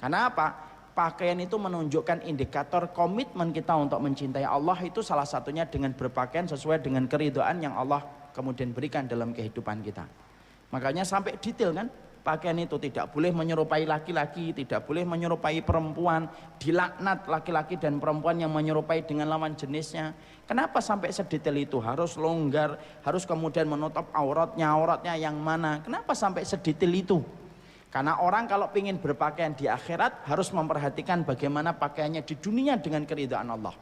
Karena apa? Pakaian itu menunjukkan indikator komitmen kita untuk mencintai Allah, itu salah satunya dengan berpakaian sesuai dengan keridhaan yang Allah kemudian berikan dalam kehidupan kita. Makanya sampai detail kan, pakaian itu tidak boleh menyerupai laki-laki, tidak boleh menyerupai perempuan, dilaknat laki-laki dan perempuan yang menyerupai dengan lawan jenisnya. Kenapa sampai sedetail itu? Harus longgar, harus kemudian menutup auratnya yang mana? Kenapa sampai sedetail itu? Karena orang kalau ingin berpakaian di akhirat harus memperhatikan bagaimana pakaiannya di dunia dengan keridhaan Allah.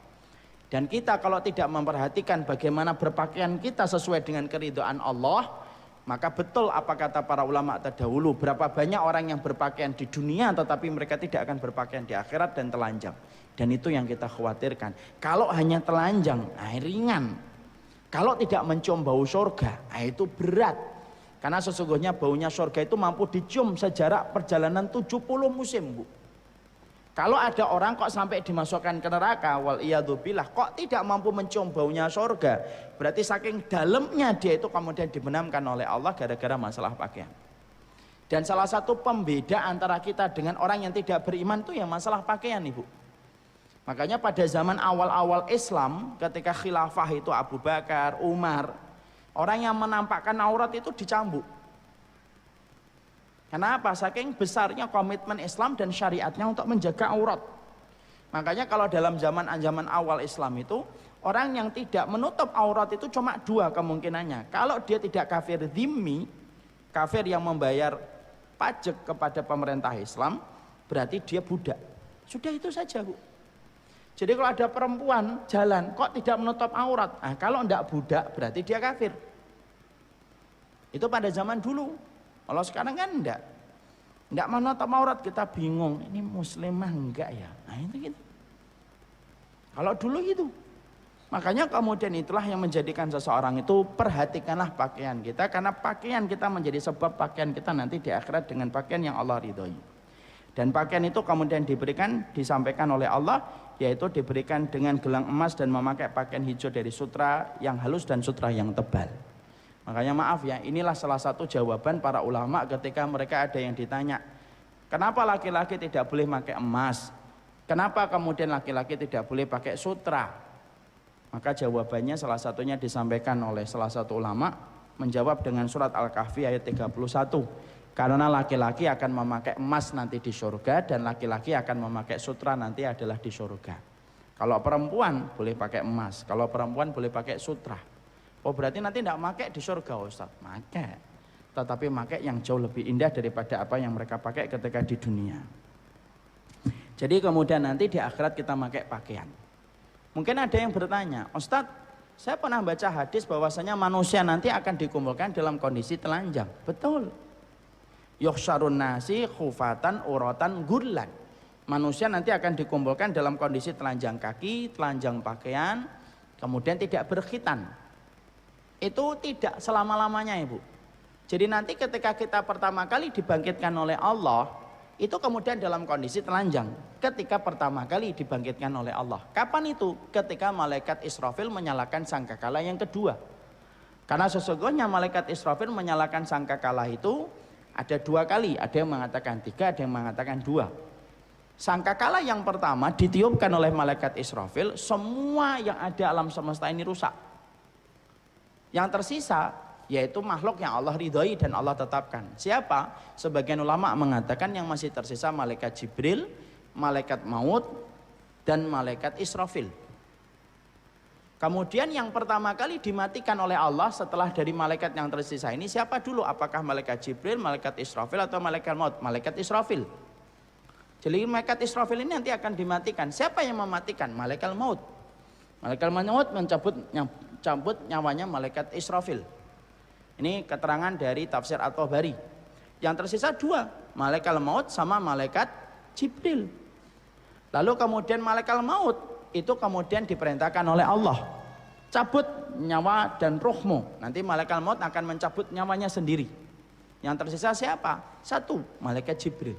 Dan kita kalau tidak memperhatikan bagaimana berpakaian kita sesuai dengan keridhaan Allah, maka betul apa kata para ulama terdahulu, berapa banyak orang yang berpakaian di dunia tetapi mereka tidak akan berpakaian di akhirat dan telanjang. Dan itu yang kita khawatirkan. Kalau hanya telanjang, ringan. Kalau tidak mencium bau surga, itu berat. Karena sesungguhnya baunya surga itu mampu dicium sejarak perjalanan 70 musim, Bu. Kalau ada orang kok sampai dimasukkan ke neraka, wal iyadzubillah, kok tidak mampu mencium baunya surga, berarti saking dalamnya dia itu kemudian dibenamkan oleh Allah gara-gara masalah pakaian. Dan salah satu pembeda antara kita dengan orang yang tidak beriman itu ya masalah pakaian, Ibu. Makanya pada zaman awal-awal Islam, ketika khilafah itu Abu Bakar, Umar, orang yang menampakkan aurat itu dicambuk. Kenapa? Saking besarnya komitmen Islam dan syariatnya untuk menjaga aurat. Makanya kalau dalam zaman awal Islam itu, orang yang tidak menutup aurat itu cuma dua kemungkinannya. Kalau dia tidak kafir dhimmi, kafir yang membayar pajak kepada pemerintah Islam, berarti dia budak. Sudah itu saja, Bu. Jadi kalau ada perempuan jalan kok tidak menutup aurat, kalau tidak budak berarti dia kafir. Itu pada zaman dulu. Kalau sekarang kan enggak menutup aurat, kita bingung, ini muslimah enggak ya? Itu gitu. Kalau dulu gitu. Makanya kemudian itulah yang menjadikan seseorang itu perhatikanlah pakaian kita, karena pakaian kita menjadi sebab pakaian kita nanti di akhirat dengan pakaian yang Allah ridhoi. Dan pakaian itu kemudian disampaikan oleh Allah, yaitu diberikan dengan gelang emas dan memakai pakaian hijau dari sutra yang halus dan sutra yang tebal. Makanya maaf ya, inilah salah satu jawaban para ulama ketika mereka ada yang ditanya, kenapa laki-laki tidak boleh pakai emas? Kenapa kemudian laki-laki tidak boleh pakai sutra? Maka jawabannya salah satunya disampaikan oleh salah satu ulama, menjawab dengan surat Al-Kahfi ayat 31. Karena laki-laki akan memakai emas nanti di surga, dan laki-laki akan memakai sutra nanti adalah di surga. Kalau perempuan boleh pakai emas, kalau perempuan boleh pakai sutra. Oh berarti nanti tidak pakai di surga, Ustaz? Pakai, tetapi pakai yang jauh lebih indah daripada apa yang mereka pakai ketika di dunia. Jadi kemudian nanti di akhirat kita pakai pakaian. Mungkin ada yang bertanya, Ustaz, saya pernah baca hadis bahwasanya manusia nanti akan dikumpulkan dalam kondisi telanjang. Betul. Yuhsyarun nasi khufatan uratan gurlan. Manusia nanti akan dikumpulkan dalam kondisi telanjang kaki, telanjang pakaian, kemudian tidak berkhitan. itu tidak selama-lamanya Ibu. Jadi nanti ketika kita pertama kali dibangkitkan oleh Allah, itu kemudian dalam kondisi telanjang. Ketika pertama kali dibangkitkan oleh Allah. Kapan itu? Ketika malaikat Israfil menyalakan sangkakala yang kedua. Karena sesungguhnya malaikat Israfil menyalakan sangkakala itu ada 2 kali. Ada yang mengatakan 3, ada yang mengatakan 2. Sangkakala yang pertama ditiupkan oleh malaikat Israfil, semua yang ada alam semesta ini rusak. Yang tersisa yaitu makhluk yang Allah ridhoi dan Allah tetapkan. Siapa? Sebagian ulama mengatakan yang masih tersisa malaikat Jibril, malaikat maut, dan malaikat Israfil. Kemudian yang pertama kali dimatikan oleh Allah setelah dari malaikat yang tersisa ini siapa dulu? Apakah malaikat Jibril, malaikat Israfil, atau malaikat maut? Malaikat Israfil. Jadi malaikat Israfil ini nanti akan dimatikan. Siapa yang mematikan? Malaikat maut. Malaikat maut mencabut nyawanya malaikat Israfil. Ini keterangan dari tafsir At-Tabari. Yang tersisa 2, malaikat maut sama malaikat Jibril. Lalu kemudian malaikat maut itu kemudian diperintahkan oleh Allah, cabut nyawa dan ruhmu. Nanti malaikat maut akan mencabut nyawanya sendiri. Yang tersisa siapa? 1, malaikat Jibril.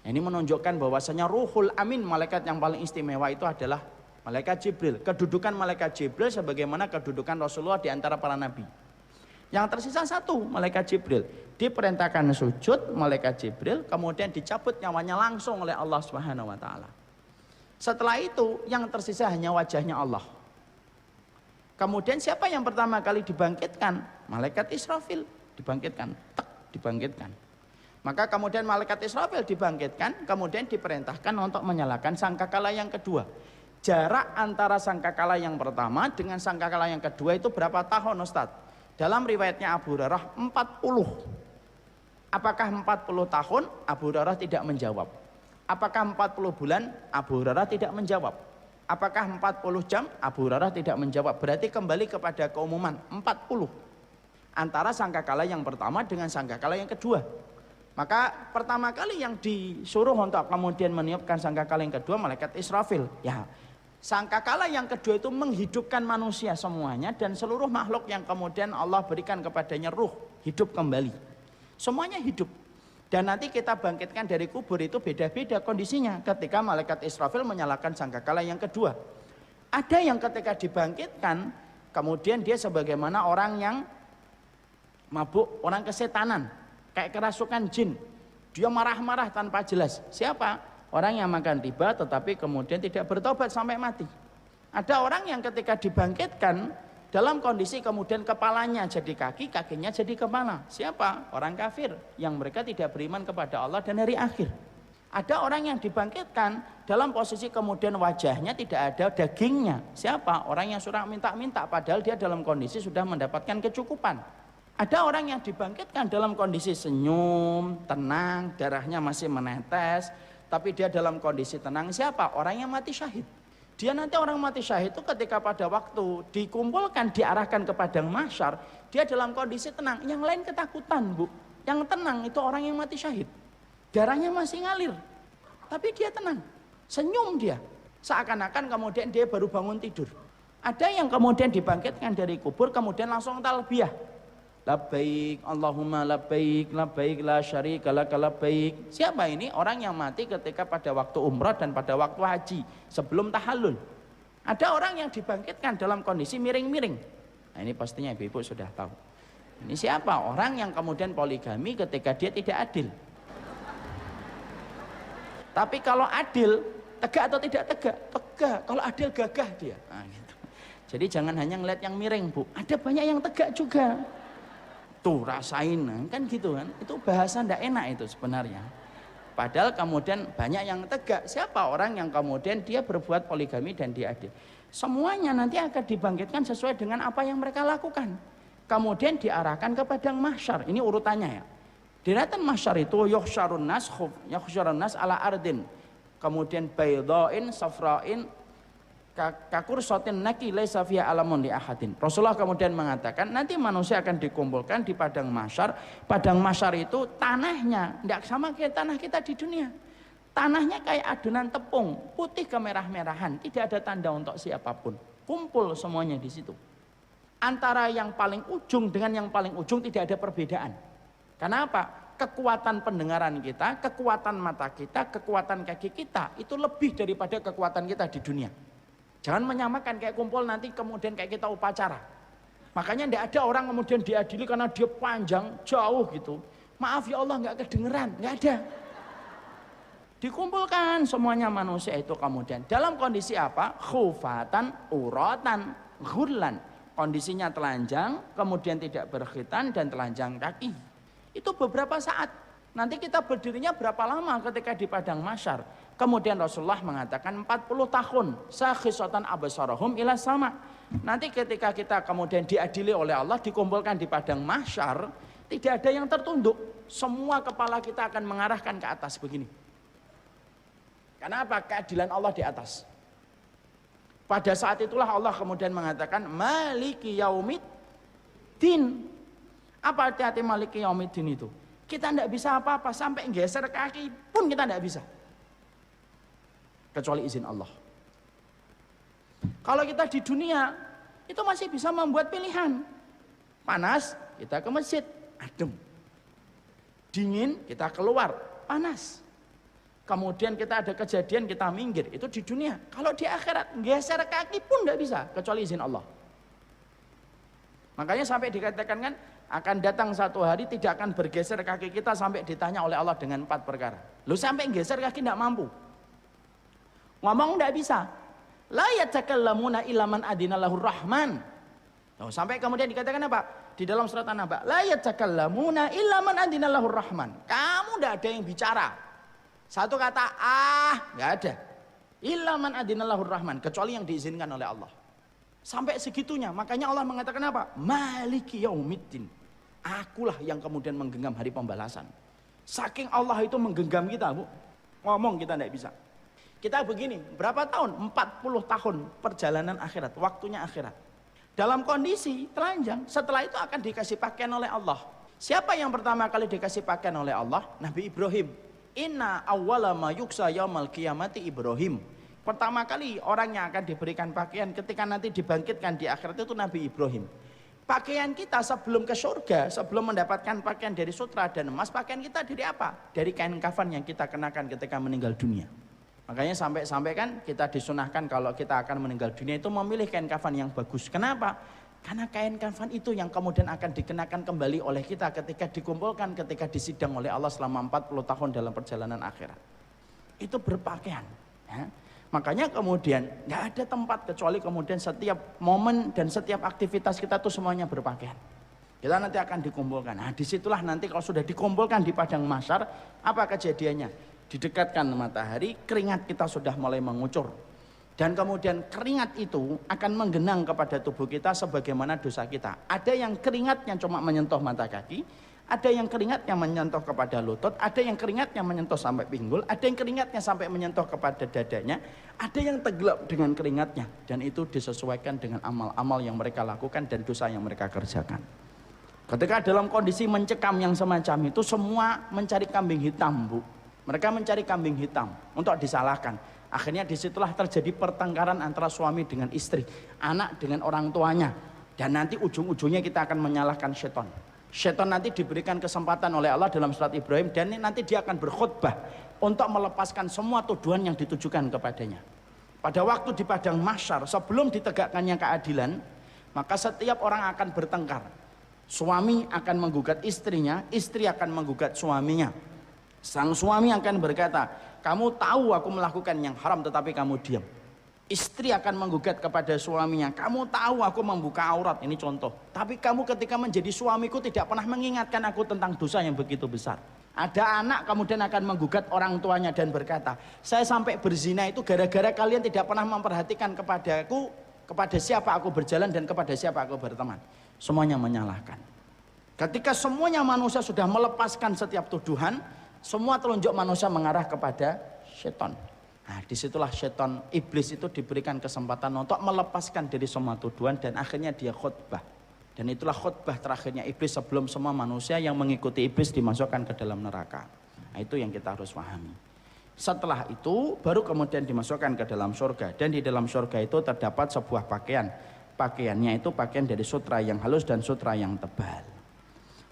Ini menunjukkan bahwasanya Ruhul Amin, malaikat yang paling istimewa itu adalah malaikat Jibril. Kedudukan malaikat Jibril sebagaimana kedudukan Rasulullah di antara para nabi. Yang tersisa 1, malaikat Jibril. Diperintahkan sujud malaikat Jibril, kemudian dicabut nyawanya langsung oleh Allah Subhanahu wa taala. Setelah itu yang tersisa hanya wajahnya Allah. Kemudian siapa yang pertama kali dibangkitkan? Malaikat Israfil dibangkitkan, dibangkitkan. Maka kemudian malaikat Israfil dibangkitkan, kemudian diperintahkan untuk menyalakan sangkakala yang kedua. Jarak antara sangkakala yang pertama dengan sangkakala yang kedua itu berapa tahun Ustadz? Dalam riwayatnya Abu Hurairah 40. Apakah 40 tahun? Abu Hurairah tidak menjawab. Apakah 40 bulan? Abu Hurairah tidak menjawab. Apakah 40 jam? Abu Hurairah tidak menjawab. Berarti kembali kepada keumuman 40. Antara sangkakala yang pertama dengan sangkakala yang kedua. Maka pertama kali yang disuruh untuk kemudian meniupkan sangkakala yang kedua malaikat Israfil. Ya, sangkakala yang kedua itu menghidupkan manusia semuanya dan seluruh makhluk yang kemudian Allah berikan kepadanya ruh, hidup kembali. Semuanya hidup. Dan nanti kita bangkitkan dari kubur itu beda-beda kondisinya ketika malaikat Israfil menyalakan sangkakala yang kedua. Ada yang ketika dibangkitkan, kemudian dia sebagaimana orang yang mabuk, orang kesetanan, kayak kerasukan jin. Dia marah-marah tanpa jelas. Siapa? Orang yang makan riba tetapi kemudian tidak bertobat sampai mati. Ada orang yang ketika dibangkitkan dalam kondisi kemudian kepalanya jadi kaki, kakinya jadi kepala. Siapa? Orang kafir yang mereka tidak beriman kepada Allah dan hari akhir. Ada orang yang dibangkitkan dalam posisi kemudian wajahnya tidak ada dagingnya. Siapa? Orang yang suka minta-minta padahal dia dalam kondisi sudah mendapatkan kecukupan. Ada orang yang dibangkitkan dalam kondisi senyum, tenang, darahnya masih menetes, tapi dia dalam kondisi tenang. Siapa? Orang yang mati syahid. Dia nanti orang mati syahid itu ketika pada waktu dikumpulkan, diarahkan ke padang mahsyar, dia dalam kondisi tenang. Yang lain ketakutan, Bu. Yang tenang itu orang yang mati syahid. Darahnya masih ngalir, tapi dia tenang. Senyum dia. Seakan-akan kemudian dia baru bangun tidur. Ada yang kemudian dibangkitkan dari kubur, kemudian langsung talbiyah. Labbaik Allahumma labbaik, labbaik la syarika laka labbaik. Siapa ini? Orang yang mati ketika pada waktu umrah dan pada waktu haji sebelum tahallul. Ada orang yang dibangkitkan dalam kondisi miring-miring. Nah, ini pastinya ibu-ibu sudah tahu. Ini siapa? Orang yang kemudian poligami ketika dia tidak adil. Tapi kalau adil, tegak atau tidak tegak? Tegak. Kalau adil gagah dia. Nah, gitu. Jadi jangan hanya ngeliat yang miring, Bu. Ada banyak yang tegak juga. Tuh rasain, kan gitu kan. Itu bahasa ndak enak itu sebenarnya. Padahal kemudian banyak yang tegak. Siapa orang yang kemudian dia berbuat poligami dan dia adil? Semuanya nanti akan dibangkitkan sesuai dengan apa yang mereka lakukan. Kemudian diarahkan ke padang mahsyar. Ini urutannya ya. Di ratan mahsyar itu yuhsyarun nas ala ardin. Kemudian baydhain safrain kakursatin naki laisa fiha alamun li ahadin. Rasulullah kemudian mengatakan nanti manusia akan dikumpulkan di padang mahsyar. Padang mahsyar itu tanahnya tidak sama kayak tanah kita di dunia. Tanahnya kayak adonan tepung, putih kemerah-merahan, tidak ada tanda untuk siapapun. Kumpul semuanya di situ. Antara yang paling ujung dengan yang paling ujung tidak ada perbedaan. Karena apa? Kekuatan pendengaran kita, kekuatan mata kita, kekuatan kaki kita itu lebih daripada kekuatan kita di dunia. Jangan menyamakan kayak kumpul nanti kemudian kayak kita upacara. Makanya tidak ada orang kemudian diadili karena dia panjang jauh gitu. Maaf ya Allah nggak kedengeran, nggak ada. Dikumpulkan semuanya manusia itu kemudian dalam kondisi apa? Khufatan, uratan, ghurlan. Kondisinya telanjang, kemudian tidak berkhitan dan telanjang kaki. Itu beberapa saat. Nanti kita berdirinya berapa lama ketika di padang mahsyar. Kemudian Rasulullah mengatakan 40 tahun. Sakhisatan absarahum ila sama. Nanti ketika kita kemudian diadili oleh Allah, dikumpulkan di padang mahsyar, tidak ada yang tertunduk. Semua kepala kita akan mengarahkan ke atas begini. Karena apa? Keadilan Allah di atas. Pada saat itulah Allah kemudian mengatakan Maliki Yaumiddin. Apa arti Maliki Yaumiddin itu? Kita tidak bisa apa-apa, sampai geser kaki pun kita tidak bisa. Kecuali izin Allah. Kalau kita di dunia, itu masih bisa membuat pilihan. Panas, kita ke masjid, adem. Dingin, kita keluar, panas. Kemudian kita ada kejadian, kita minggir. Itu di dunia. Kalau di akhirat, geser kaki pun tidak bisa. Kecuali izin Allah. Makanya sampai dikatakan kan, akan datang satu hari tidak akan bergeser kaki kita sampai ditanya oleh Allah dengan 4 perkara. Lu sampai geser kaki tidak mampu. Ngomong tidak bisa. La yatakallamuna illa man adina lahur rahman. Sampai kemudian dikatakan apa? Di dalam surat An-Naba. La yatakallamuna illa man adina lahur rahman. Kamu tidak ada yang bicara. Satu kata nggak ada. Illa man adina lahur rahman, kecuali yang diizinkan oleh Allah. Sampai segitunya, makanya Allah mengatakan apa? Maliki yaumiddin. Akulah yang kemudian menggenggam hari pembalasan. Saking Allah itu menggenggam kita, Bu. Ngomong kita tidak bisa. Kita begini, berapa tahun? 40 tahun perjalanan akhirat, waktunya akhirat. Dalam kondisi telanjang, setelah itu akan dikasih pakaian oleh Allah. Siapa yang pertama kali dikasih pakaian oleh Allah? Nabi Ibrahim. Inna awwala ma yuksa yaumal qiyamati Ibrahim. Pertama kali orang yang akan diberikan pakaian ketika nanti dibangkitkan di akhirat itu Nabi Ibrahim. Pakaian kita sebelum ke surga, sebelum mendapatkan pakaian dari sutra dan emas, pakaian kita dari apa? Dari kain kafan yang kita kenakan ketika meninggal dunia. Makanya sampai-sampai kan kita disunahkan kalau kita akan meninggal dunia itu memilih kain kafan yang bagus. Kenapa? Karena kain kafan itu yang kemudian akan dikenakan kembali oleh kita ketika dikumpulkan, ketika disidang oleh Allah selama 40 tahun dalam perjalanan akhirat. Itu berpakaian. Ya. Makanya kemudian nggak ada tempat kecuali kemudian setiap momen dan setiap aktivitas kita tuh semuanya berpakaian. Kita nanti akan dikumpulkan. Nah disitulah nanti kalau sudah dikumpulkan di padang mahsyar, apa kejadiannya? Didekatkan matahari, keringat kita sudah mulai mengucur. Dan kemudian keringat itu akan menggenang kepada tubuh kita sebagaimana dosa kita. Ada yang keringatnya cuma menyentuh mata kaki, ada yang keringatnya menyentuh kepada lutut, ada yang keringatnya menyentuh sampai pinggul, ada yang keringatnya sampai menyentuh kepada dadanya, ada yang tenggelam dengan keringatnya. Dan itu disesuaikan dengan amal-amal yang mereka lakukan dan dosa yang mereka kerjakan. Ketika dalam kondisi mencekam yang semacam itu, semua mencari kambing hitam, Bu. Mereka mencari kambing hitam untuk disalahkan. Akhirnya disitulah terjadi pertengkaran antara suami dengan istri, anak dengan orang tuanya. Dan nanti ujung-ujungnya kita akan menyalahkan syaitan. Syaitan nanti diberikan kesempatan oleh Allah dalam surat Ibrahim. Dan nanti dia akan berkhutbah untuk melepaskan semua tuduhan yang ditujukan kepadanya. Pada waktu di padang mahsyar, sebelum ditegakkannya keadilan, maka setiap orang akan bertengkar. Suami akan menggugat istrinya, istri akan menggugat suaminya. Sang suami akan berkata, kamu tahu aku melakukan yang haram tetapi kamu diam. Istri akan menggugat kepada suaminya, kamu tahu aku membuka aurat, ini contoh. Tapi kamu ketika menjadi suamiku tidak pernah mengingatkan aku tentang dosa yang begitu besar. Ada anak kemudian akan menggugat orang tuanya dan berkata, saya sampai berzina itu gara-gara kalian tidak pernah memperhatikan kepadaku, kepada siapa aku berjalan dan kepada siapa aku berteman. Semuanya menyalahkan. Ketika semuanya manusia sudah melepaskan setiap tuduhan, semua telunjuk manusia mengarah kepada syaitan. Nah disitulah syaitan, iblis itu diberikan kesempatan untuk melepaskan dari semua tuduhan dan akhirnya dia khutbah. Dan itulah khutbah terakhirnya iblis sebelum semua manusia yang mengikuti iblis dimasukkan ke dalam neraka. Nah itu yang kita harus pahami. Setelah itu baru kemudian dimasukkan ke dalam surga. Dan di dalam surga itu terdapat sebuah pakaian. pakaiannya itu pakaian dari sutra yang halus dan sutra yang tebal.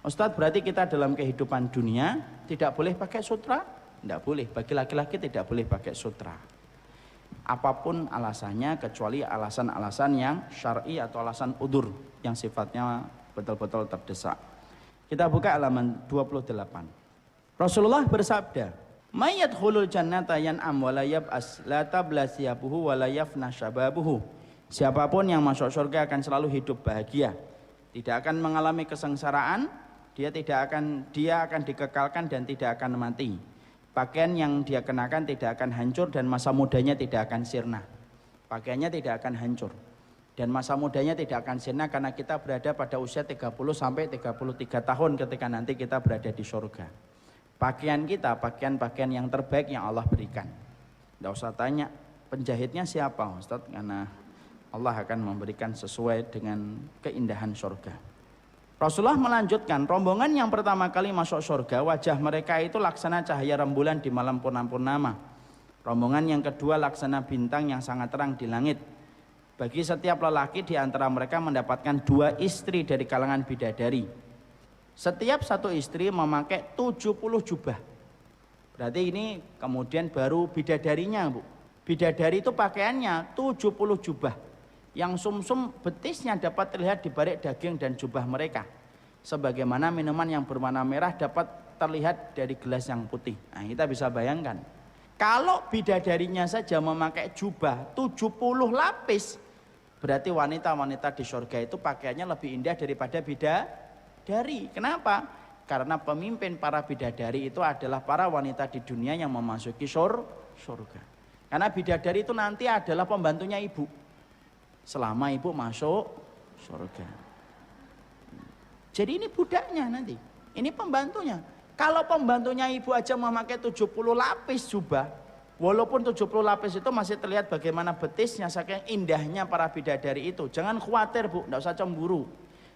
Ustadz, berarti kita dalam kehidupan dunia tidak boleh pakai sutra? Tidak boleh, bagi laki-laki tidak boleh pakai sutra. Apapun alasannya kecuali alasan-alasan yang syar'i atau alasan udur yang sifatnya betul-betul terdesak. Kita buka halaman 28. Rasulullah bersabda, "May yadkhulul jannata yan'am wa la yab'as la tabla siyabuhu wa la yafna syababuhu." Siapapun yang masuk surga akan selalu hidup bahagia, tidak akan mengalami kesengsaraan, dia akan dikekalkan dan tidak akan mati. Pakaian yang dia kenakan tidak akan hancur dan masa mudanya tidak akan sirna. Pakaiannya tidak akan hancur dan masa mudanya tidak akan sirna karena kita berada pada usia 30 sampai 33 tahun ketika nanti kita berada di surga. Pakaian kita, pakaian yang terbaik yang Allah berikan. Tidak usah tanya penjahitnya siapa, Ustaz, karena Allah akan memberikan sesuai dengan keindahan surga. Rasulullah melanjutkan, rombongan yang pertama kali masuk surga, wajah mereka itu laksana cahaya rembulan di malam purnama. Rombongan yang kedua laksana bintang yang sangat terang di langit. Bagi setiap lelaki di antara mereka mendapatkan 2 istri dari kalangan bidadari. Setiap satu istri memakai 70 jubah. Berarti ini kemudian baru bidadarinya, Bu. Bidadari itu pakaiannya 70 jubah. Yang sumsum betisnya dapat terlihat di balik daging dan jubah mereka. Sebagaimana minuman yang berwarna merah dapat terlihat dari gelas yang putih. Nah, kita bisa bayangkan. Kalau bidadarinya saja memakai jubah 70 lapis, berarti wanita-wanita di surga itu pakaiannya lebih indah daripada bidadari. Kenapa? Karena pemimpin para bidadari itu adalah para wanita di dunia yang memasuki surga. Karena bidadari itu nanti adalah pembantunya ibu selama ibu masuk surga. Jadi ini budaknya nanti, ini pembantunya. Kalau pembantunya ibu aja memakai 70 lapis jubah, walaupun 70 lapis itu masih terlihat bagaimana betisnya, saking indahnya para bidadari itu. Jangan khawatir, Bu, tidak usah cemburu.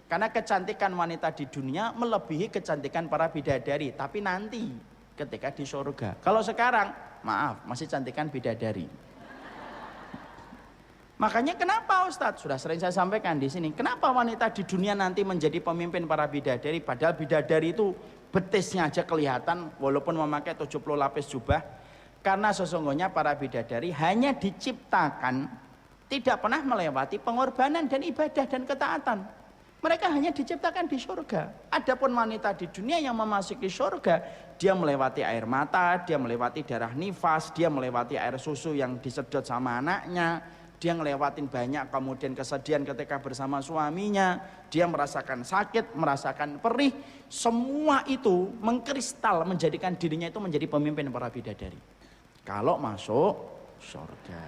Karena kecantikan wanita di dunia melebihi kecantikan para bidadari. Tapi nanti ketika di surga. Kalau sekarang, maaf, masih cantikan bidadari. Makanya kenapa, Ustadz? Sudah sering saya sampaikan di sini. Kenapa wanita di dunia nanti menjadi pemimpin para bidadari? Padahal bidadari itu betisnya aja kelihatan walaupun memakai 70 lapis jubah. Karena sesungguhnya para bidadari hanya diciptakan tidak pernah melewati pengorbanan dan ibadah dan ketaatan. Mereka hanya diciptakan di surga. Adapun wanita di dunia yang memasuki surga, dia melewati air mata, dia melewati darah nifas, dia melewati air susu yang disedot sama anaknya, dia ngelewatin banyak kemudian kesedihan ketika bersama suaminya, dia merasakan sakit, merasakan perih, semua itu mengkristal menjadikan dirinya itu menjadi pemimpin para bidadari. Kalau masuk surga.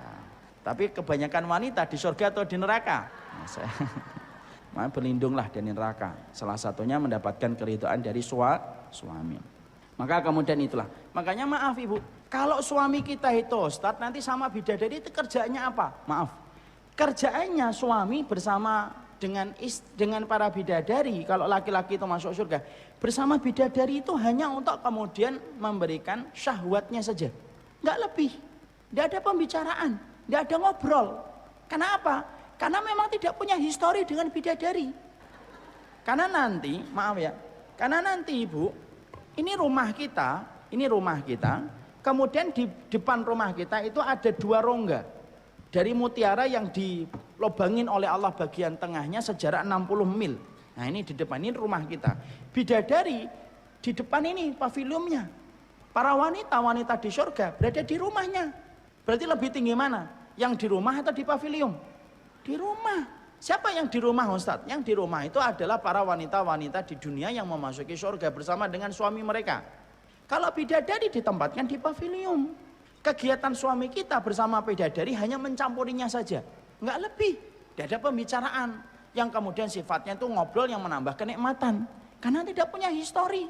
Tapi kebanyakan wanita di surga atau di neraka? Nah, berlindunglah dari neraka. Salah satunya mendapatkan keridhaan dari suami. Maka kemudian itulah. Makanya maaf Ibu, kalau suami kita itu Ustadz nanti sama bidadari itu kerjaannya apa? Maaf, kerjaannya suami bersama dengan para bidadari. Kalau laki-laki itu masuk surga bersama bidadari itu hanya untuk kemudian memberikan syahwatnya saja, nggak lebih, nggak ada pembicaraan, nggak ada ngobrol. Kenapa? Karena memang tidak punya histori dengan bidadari. Karena nanti, maaf ya, karena nanti Ibu, ini rumah kita, kemudian di depan rumah kita itu ada 2 rongga dari mutiara yang dilobangin oleh Allah bagian tengahnya sejarak 60 mil. Nah ini di depan, ini rumah kita. Bidadari di depan ini paviliumnya. Para wanita di surga berada di rumahnya. Berarti lebih tinggi mana? Yang di rumah atau di pavilium? Di rumah. Siapa yang di rumah, Ustadz? Yang di rumah itu adalah para wanita-wanita di dunia yang memasuki surga bersama dengan suami mereka. Kalau bidadari ditempatkan di pavilium. Kegiatan suami kita bersama bidadari hanya mencampurinya saja, nggak lebih. Tidak ada pembicaraan yang kemudian sifatnya itu ngobrol yang menambah kenikmatan. Karena tidak punya histori.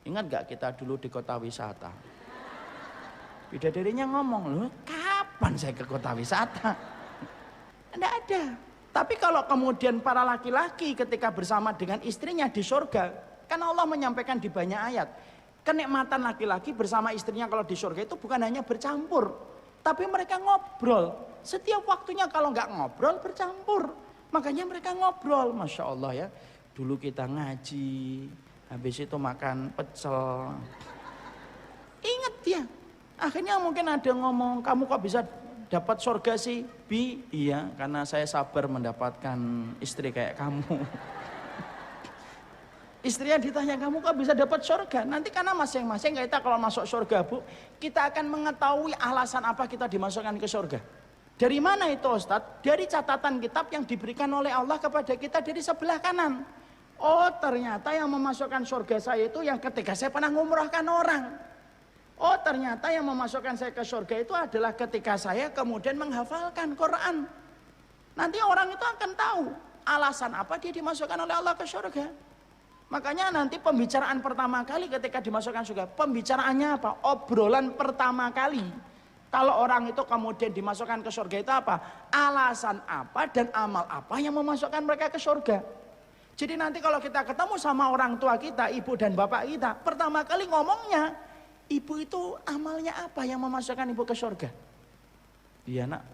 Ingat gak kita dulu di kota wisata? Bidadarinya ngomong, loh kapan saya ke kota wisata? Tidak ada. Tapi kalau kemudian para laki-laki ketika bersama dengan istrinya di surga, kan Allah menyampaikan di banyak ayat, kenikmatan laki-laki bersama istrinya kalau di surga itu bukan hanya bercampur, tapi mereka ngobrol. Setiap waktunya kalau nggak ngobrol bercampur. Makanya mereka ngobrol, Masya Allah ya. Dulu kita ngaji, habis itu makan pecel. Ingat dia. Akhirnya mungkin ada ngomong, kamu kok bisa dapat surga sih? Bi, iya karena saya sabar mendapatkan istri kayak kamu. Istrinya ditanya, kamu kok bisa dapat surga? Nanti karena masing-masing kita kalau masuk surga Bu, kita akan mengetahui alasan apa kita dimasukkan ke surga. Dari mana itu Ustadz? Dari catatan kitab yang diberikan oleh Allah kepada kita dari sebelah kanan. Oh ternyata yang memasukkan surga saya itu yang ketika saya pernah ngumrahkan orang. Oh ternyata yang memasukkan saya ke surga itu adalah ketika saya kemudian menghafalkan Quran. Nanti orang itu akan tahu alasan apa dia dimasukkan oleh Allah ke surga. Makanya nanti pembicaraan pertama kali ketika dimasukkan surga, pembicaraannya apa? Obrolan pertama kali. Kalau orang itu kemudian dimasukkan ke surga itu apa? Alasan apa dan amal apa yang memasukkan mereka ke surga. Jadi nanti kalau kita ketemu sama orang tua kita, ibu dan bapak kita, pertama kali ngomongnya, ibu itu amalnya apa yang memasukkan ibu ke surga? Iya nak,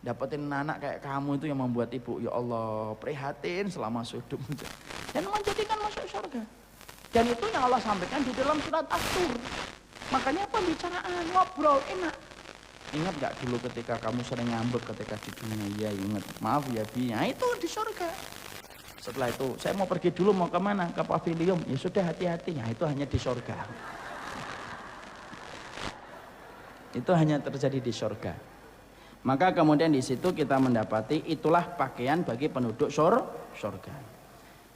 dapetin anak kayak kamu itu yang membuat ibu, ya Allah, prihatin selama hidup. Dan menjadikan masuk surga. Dan itu yang Allah sampaikan di dalam surat At-Tur. Makanya pembicaraan, ngobrol, enak. Ingat gak dulu ketika kamu sering ngambek ketika di dunia? Iya ingat, maaf ya Bi, nah, itu di surga. Setelah itu, saya mau pergi dulu, mau kemana? Ke pavilion, ya sudah hati-hati, nah, itu hanya di surga. Itu hanya terjadi di surga. Maka kemudian di situ kita mendapati itulah pakaian bagi penduduk surga.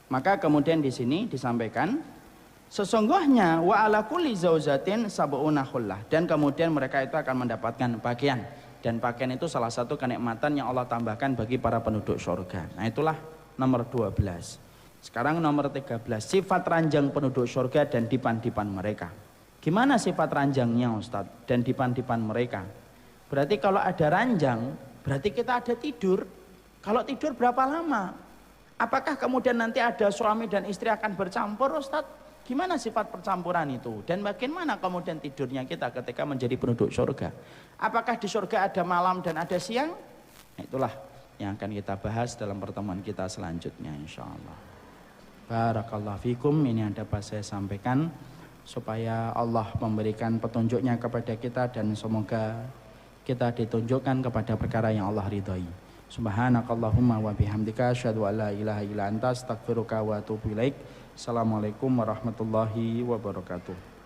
Maka kemudian di sini disampaikan sesungguhnya wa ala kulli zaujatin sab'una khullah, dan kemudian mereka itu akan mendapatkan pakaian, dan pakaian itu salah satu kenikmatan yang Allah tambahkan bagi para penduduk surga. Nah itulah nomor 12. Sekarang nomor 13, sifat ranjang penduduk surga dan dipan-dipan mereka. Gimana sifat ranjangnya Ustadz dan dipan-dipan mereka? Berarti kalau ada ranjang berarti kita ada tidur. Kalau tidur berapa lama? Apakah kemudian nanti ada suami dan istri akan bercampur Ustadz? Gimana sifat percampuran itu? Dan bagaimana kemudian tidurnya kita ketika menjadi penduduk surga? Apakah di surga ada malam dan ada siang? Nah, itulah yang akan kita bahas dalam pertemuan kita selanjutnya insyaallah. Barakallahu fikum, ini yang dapat saya sampaikan supaya Allah memberikan petunjuknya kepada kita dan semoga kita ditunjukkan kepada perkara yang Allah ridhai. Subhanakallahumma wa bihamdika asyhadu an la ilaha illa anta astaghfiruka wa atubu ilaik. Assalamualaikum warahmatullahi wabarakatuh.